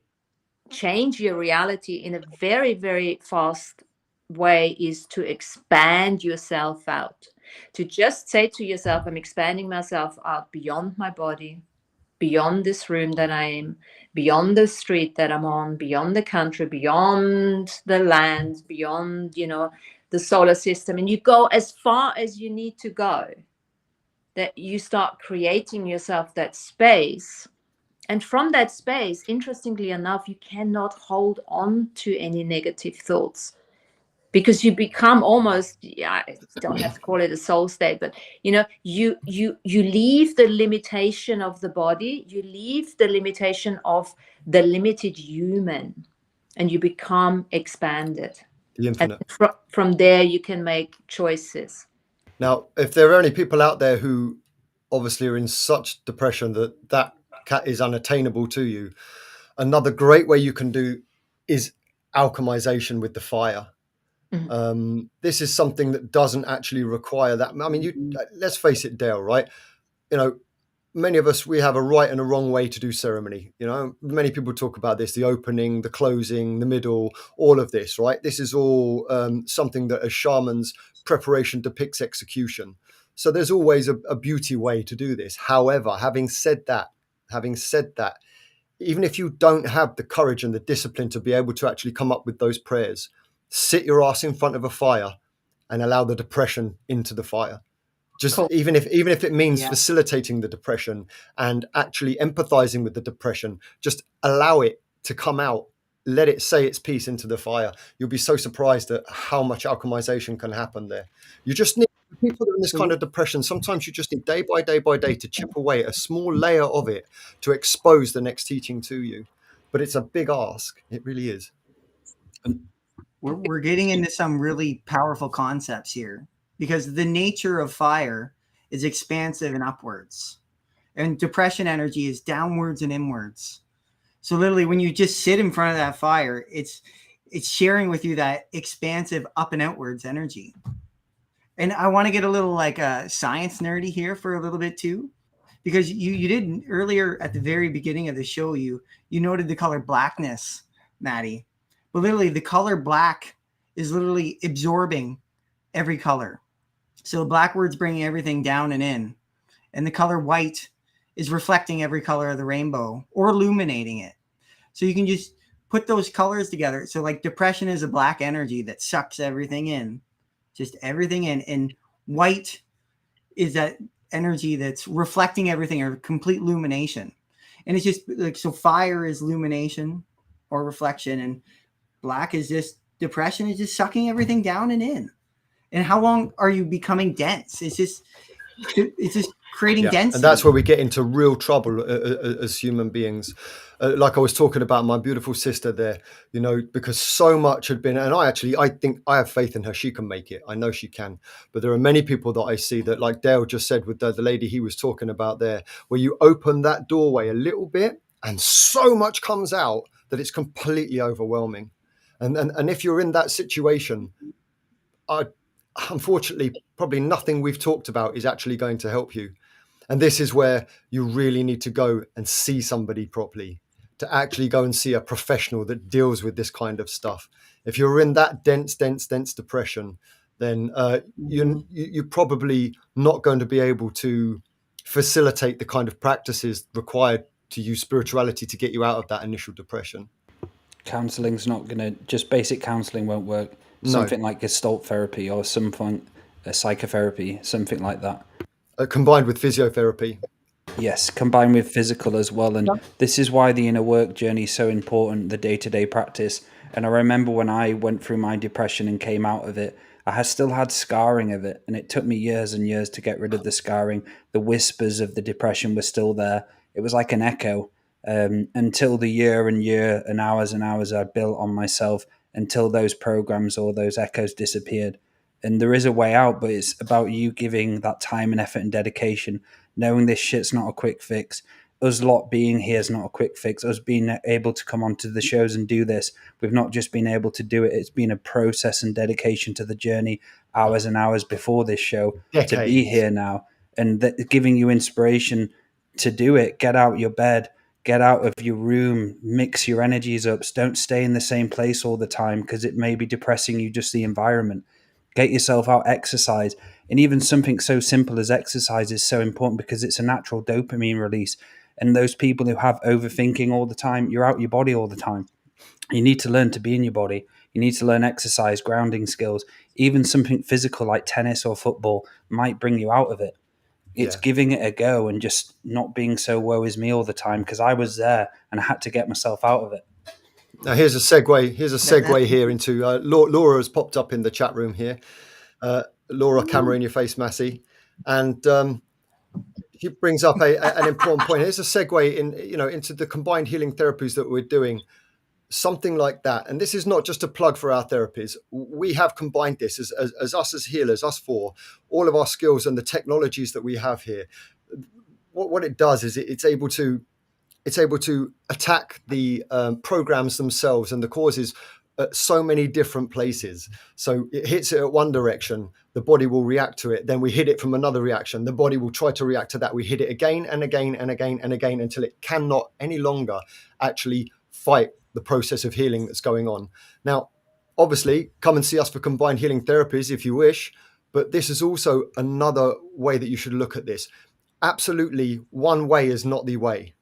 change your reality in a very, very fast way is to expand yourself out. To just say to yourself, I'm expanding myself out beyond my body, beyond this room that I am, beyond the street that I'm on, beyond the country, beyond the land, beyond, the solar system. And you go as far as you need to go, that you start creating yourself that space. And from that space, interestingly enough, you cannot hold on to any negative thoughts, because you become almost, I don't have to call it a soul state, but you leave the limitation of the body, you leave the limitation of the limited human, and you become expanded. The infinite. And from there, you can make choices. Now, if there are any people out there who obviously are in such depression that is unattainable to you, another great way you can do is alchemization with the fire. This is something that doesn't actually require that. I mean, let's face it, Dale, right? Many of us, we have a right and a wrong way to do ceremony. Many people talk about this, the opening, the closing, the middle, all of this, right? This is all something that as shamans, preparation depicts execution. So there's always a beauty way to do this. However, having said that, even if you don't have the courage and the discipline to be able to actually come up with those prayers, sit your ass in front of a fire and allow the depression into the fire. Just cool. even if it means facilitating the depression and actually empathizing with the depression, just allow it to come out, let it say its piece into the fire. You'll be so surprised at how much alchemization can happen there. You just need, people that are in this kind of depression, sometimes you just need day by day to chip away a small layer of it to expose the next teaching to you. But it's a big ask. It really is. We're getting into some really powerful concepts here, because the nature of fire is expansive and upwards, and depression energy is downwards and inwards. So literally, when you just sit in front of that fire, it's sharing with you that expansive up and outwards energy. And I want to get a little like science nerdy here for a little bit too, because you did earlier at the very beginning of the show, you noted the color blackness, Maty. But literally, the color black is literally absorbing every color. So black word's bringing everything down and in. And the color white is reflecting every color of the rainbow or illuminating it. So you can just put those colors together. So like depression is a black energy that sucks everything in. Just everything in. And white is that energy that's reflecting everything, or complete illumination. And it's just like, so fire is illumination or reflection, and black is just depression, is just sucking everything down and in. And how long are you becoming dense? It's just creating density. And that's where we get into real trouble as human beings. Like I was talking about my beautiful sister there, because so much had been, and I think I have faith in her. She can make it. I know she can. But there are many people that I see that, like Dale just said with the lady he was talking about there, where you open that doorway a little bit and so much comes out that it's completely overwhelming. And if you're in that situation, unfortunately, probably nothing we've talked about is actually going to help you. And this is where you really need to go and see somebody properly, to actually go and see a professional that deals with this kind of stuff. If you're in that dense depression, then you're probably not going to be able to facilitate the kind of practices required to use spirituality to get you out of that initial depression. Counseling's not going to, just basic counselling won't work. Something like Gestalt therapy or something, psychotherapy, something like that. Combined with physiotherapy. Yes, combined with physical as well. And this is why the inner work journey is so important, the day-to-day practice. And I remember when I went through my depression and came out of it, I still had scarring of it. And it took me years and years to get rid of the scarring. The whispers of the depression were still there. It was like an echo. Until the year and hours I built on myself, until those programs or those echoes disappeared. And there is a way out, but it's about you giving that time and effort and dedication, knowing this shit's not a quick fix. Us lot being here is not a quick fix. Us being able to come onto the shows and do this, we've not just been able to do it. It's been a process and dedication to the journey, hours and hours before this show, to be here now, and giving you inspiration to do it. Get out your bed. Get out of your room, mix your energies up. Don't stay in the same place all the time, because it may be depressing you, just the environment. Get yourself out, exercise. And even something so simple as exercise is so important, because it's a natural dopamine release. And those people who have overthinking all the time, you're out your body all the time. You need to learn to be in your body. You need to learn exercise, grounding skills. Even something physical like tennis or football might bring you out of it. It's giving it a go and just not being so woe is me all the time, because I was there and I had to get myself out of it. Now here's a segue. Here into Laura has popped up in the chat room here. Laura, camera in your face, Massey, and she brings up an important point. Here's a segue into the combined healing therapies that we're doing. Something like that. And this is not just a plug for our therapies. We have combined this as us as healers, us four, all of our skills and the technologies that we have here. What it does is it's able to attack the programs themselves and the causes at so many different places. So it hits it at one direction, the body will react to it. Then we hit it from another reaction. The body will try to react to that. We hit it again and again and again and again until it cannot any longer actually fight the process of healing that's going on. Now, obviously, come and see us for combined healing therapies if you wish, but this is also another way that you should look at this. Absolutely, one way is not the way.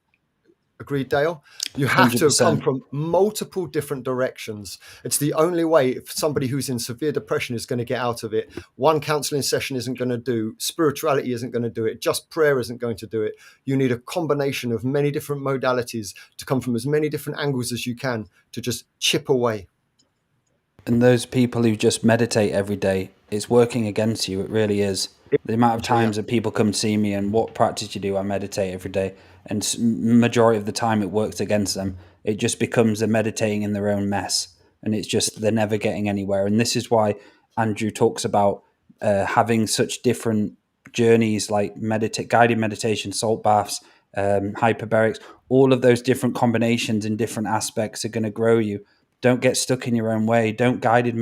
Agreed, Dale? You have 100%. to come from multiple different directions. It's the only way if somebody who's in severe depression is going to get out of it. One counseling session isn't going to do. Spirituality isn't going to do it. Just prayer isn't going to do it. You need a combination of many different modalities to come from as many different angles as you can to just chip away. And those people who just meditate every day, it's working against you. It really is. The amount of times that people come see me and what practice you do, I meditate every day. And majority of the time it works against them. It just becomes they're meditating in their own mess. And it's just they're never getting anywhere. And this is why Andrew talks about having such different journeys like guided meditation, salt baths, hyperbarics. All of those different combinations in different aspects are going to grow you. Don't get stuck in your own way. Don't do guided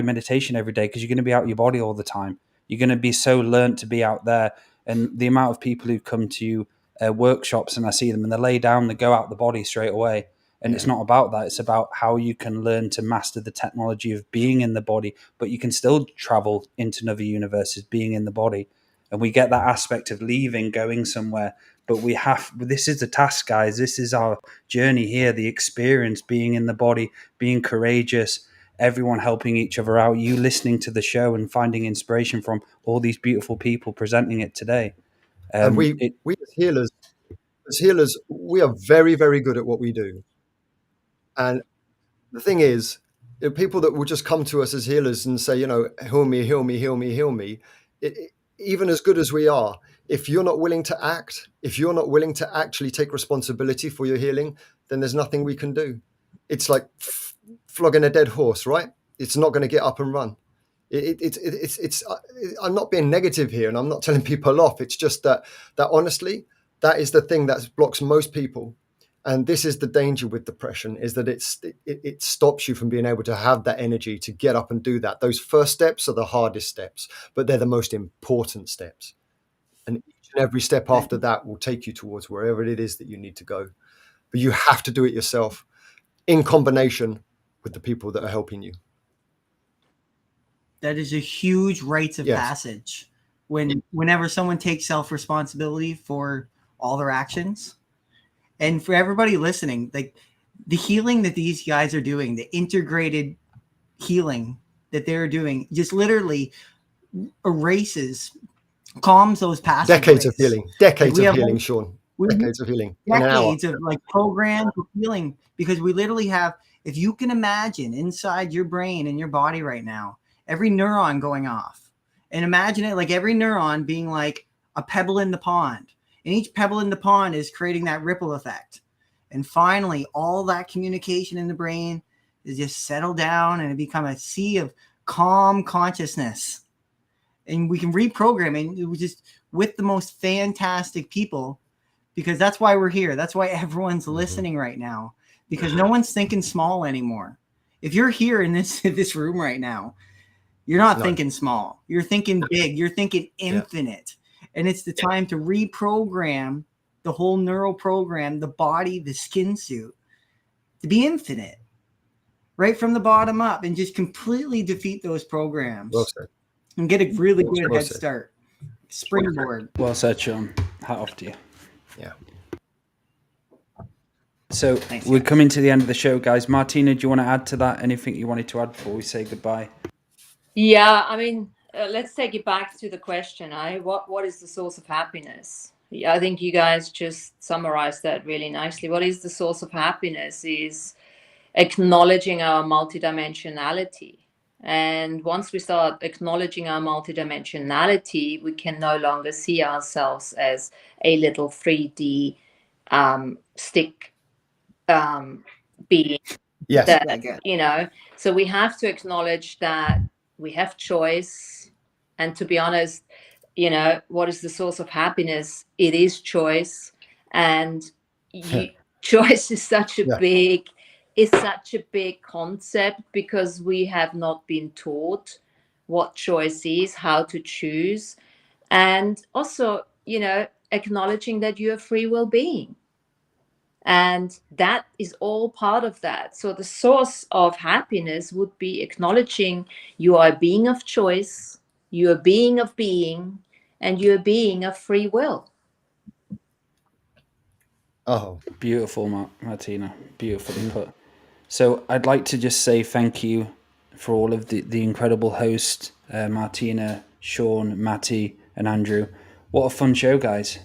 meditation every day because you're going to be out of your body all the time. You're going to be so learnt to be out there. And the amount of people who come to workshops and I see them and they lay down, they go out the body straight away. And it's not about that. It's about how you can learn to master the technology of being in the body, but you can still travel into another universes being in the body. And we get that aspect of leaving, going somewhere. But this is the task, guys. This is our journey here, the experience, being in the body, being courageous, everyone helping each other out, you listening to the show and finding inspiration from all these beautiful people presenting it today. And we as healers, we are very, very good at what we do. And the thing is, people that will just come to us as healers and say, heal me, heal me, heal me, heal me. Even as good as we are, if you're not willing to act, if you're not willing to actually take responsibility for your healing, then there's nothing we can do. It's like flogging a dead horse, right? It's not going to get up and run. I'm not being negative here and I'm not telling people off. It's just that honestly, that is the thing that blocks most people. And this is the danger with depression, is that it stops you from being able to have that energy to get up and do that. Those first steps are the hardest steps, but they're the most important steps. And each and every step after that will take you towards wherever it is that you need to go. But you have to do it yourself in combination with the people that are helping you. That is a huge rites of passage. Whenever someone takes self-responsibility for all their actions. And for everybody listening, like the healing that these guys are doing, the integrated healing that they're doing, just literally calms those passageways. Decades of healing, Sean. Decades of healing. Decades of like programs of healing, because we literally have, if you can imagine inside your brain and your body right now, every neuron going off, and imagine it like every neuron being like a pebble in the pond. And each pebble in the pond is creating that ripple effect. And finally, all that communication in the brain is just settled down and it become a sea of calm consciousness. And we can reprogram it just with the most fantastic people, because that's why we're here. That's why everyone's listening right now, because no one's thinking small anymore. If you're here in this room right now, you're not thinking small. You're thinking big. You're thinking infinite. And it's the time to reprogram the whole neural program, the body, the skin suit, to be infinite, right from the bottom up, and just completely defeat those programs. Well said. And get a really good head start. Springboard. Well said, Sean. Hat off to you. Yeah. So Thanks, we're guys. coming to the end of the show, guys. Martina, do you want to add to that? Anything you wanted to add before we say goodbye? Yeah, I mean, let's take it back to the question. What is the source of happiness? Yeah, I think you guys just summarized that really nicely. What is the source of happiness is acknowledging our multidimensionality. And once we start acknowledging our multidimensionality, we can no longer see ourselves as a little 3D stick being. Yes. That, Yeah, good. you know, so we have to acknowledge that we have choice. And to be honest, you know, what is the source of happiness? It is choice. And choice is such a big concept, because we have not been taught what choice is, how to choose. And also, you know, acknowledging that you're a free will being. And that is all part of that. So the source of happiness would be acknowledging you are a being of choice, you're a being of being, and you're a being of free will. Oh, Beautiful, Martina. Beautifully put. So I'd like to just say thank you for all of the incredible hosts, Martina, Sean, Maty, and Andrew. What a fun show, guys.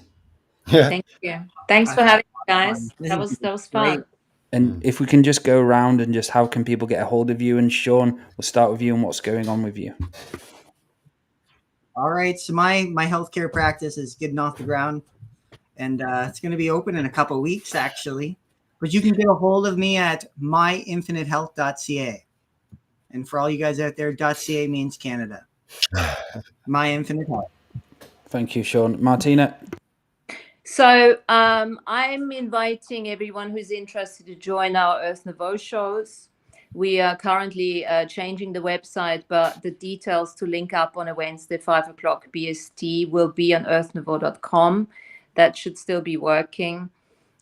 yeah. Thank you. Thanks for having me, guys. That was fun. And if we can just go around and just how can people get a hold of you? And Sean, we'll start with you and what's going on with you. All right. So my healthcare practice is getting off the ground, and it's going to be open in a couple of weeks, actually. But you can get a hold of me at myinfinitehealth.ca. And for all you guys out there, .ca means Canada. My Infinite Health. Thank you, Sean. Martina? So I'm inviting everyone who's interested to join our Earth Nouveau shows. We are currently changing the website, but the details to link up on a Wednesday, 5 o'clock BST, will be on earthnouveau.com. That should still be working.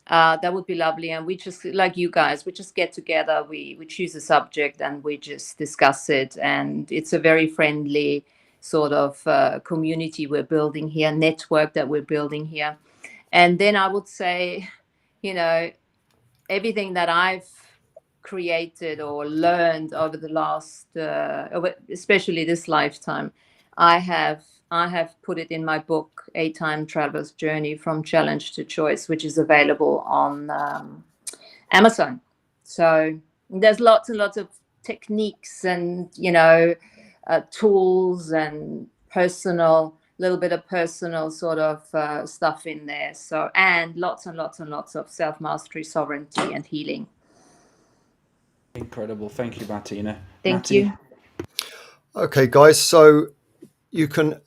That would be lovely. And we just, like you guys, we just get together, we choose a subject and we just discuss it. And it's a very friendly sort of community we're building here, network that we're building here. And then I would say, you know, everything that I've created or learned over the last, especially this lifetime, I have put it in my book, A Time Traveler's Journey from Challenge to Choice, which is available on Amazon. So there's lots and lots of techniques and, you know, tools and little bit of personal sort of stuff in there. So, and lots and lots and lots of self-mastery, sovereignty, and healing. Incredible. Thank you, Martina. Thank you. Okay, guys. So you can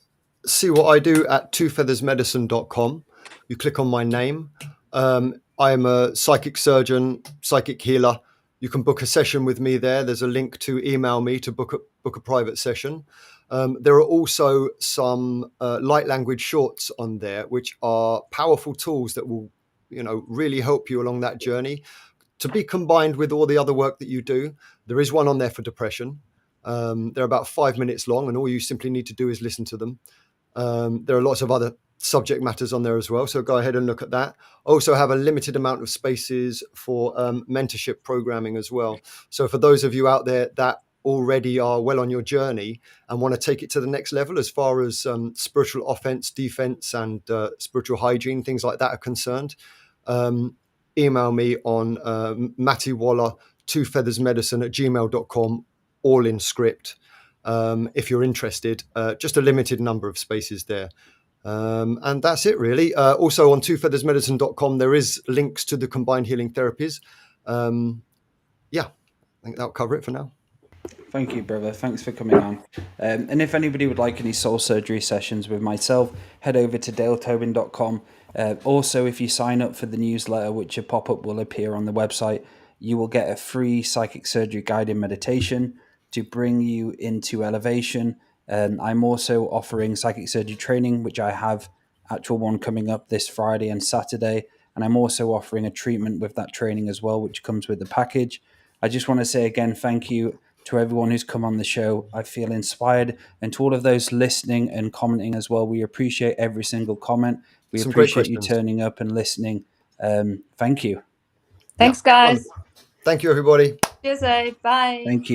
see what I do at twofeathersmedicine.com. You click on my name. I am a psychic surgeon, psychic healer. You can book a session with me there. There's a link to email me to book a private session. There are also some light language shorts on there, which are powerful tools that will, you know, really help you along that journey, to be combined with all the other work that you do. There is one on there for depression. They're about 5 minutes long, and all you simply need to do is listen to them. There are lots of other subject matters on there as well, so go ahead and look at that. Also have a limited amount of spaces for mentorship programming as well. So for those of you out there that already are well on your journey and want to take it to the next level as far as spiritual offense, defense, and spiritual hygiene, things like that are concerned, email me on Maty Waller, twofeathersmedicine@gmail.com, all in script. If you're interested, just a limited number of spaces there. And that's it, really. Also on twofeathersmedicine.com, there is links to the combined healing therapies. Yeah, I think that'll cover it for now. Thank you, brother. Thanks for coming on. And if anybody would like any soul surgery sessions with myself, head over to daletobin.com. Also, if you sign up for the newsletter, which a pop-up will appear on the website, you will get a free psychic surgery guided meditation to bring you into elevation. I'm also offering psychic surgery training, which I have actual one coming up this Friday and Saturday. And I'm also offering a treatment with that training as well, which comes with the package. I just want to say again, thank you to everyone who's come on the show. I feel inspired, and to all of those listening and commenting as well. We appreciate every single comment. We Some great appreciate you questions. turning up and listening. Thank you. Thanks, guys. Thank you, everybody. Cheers, bye. Thank you.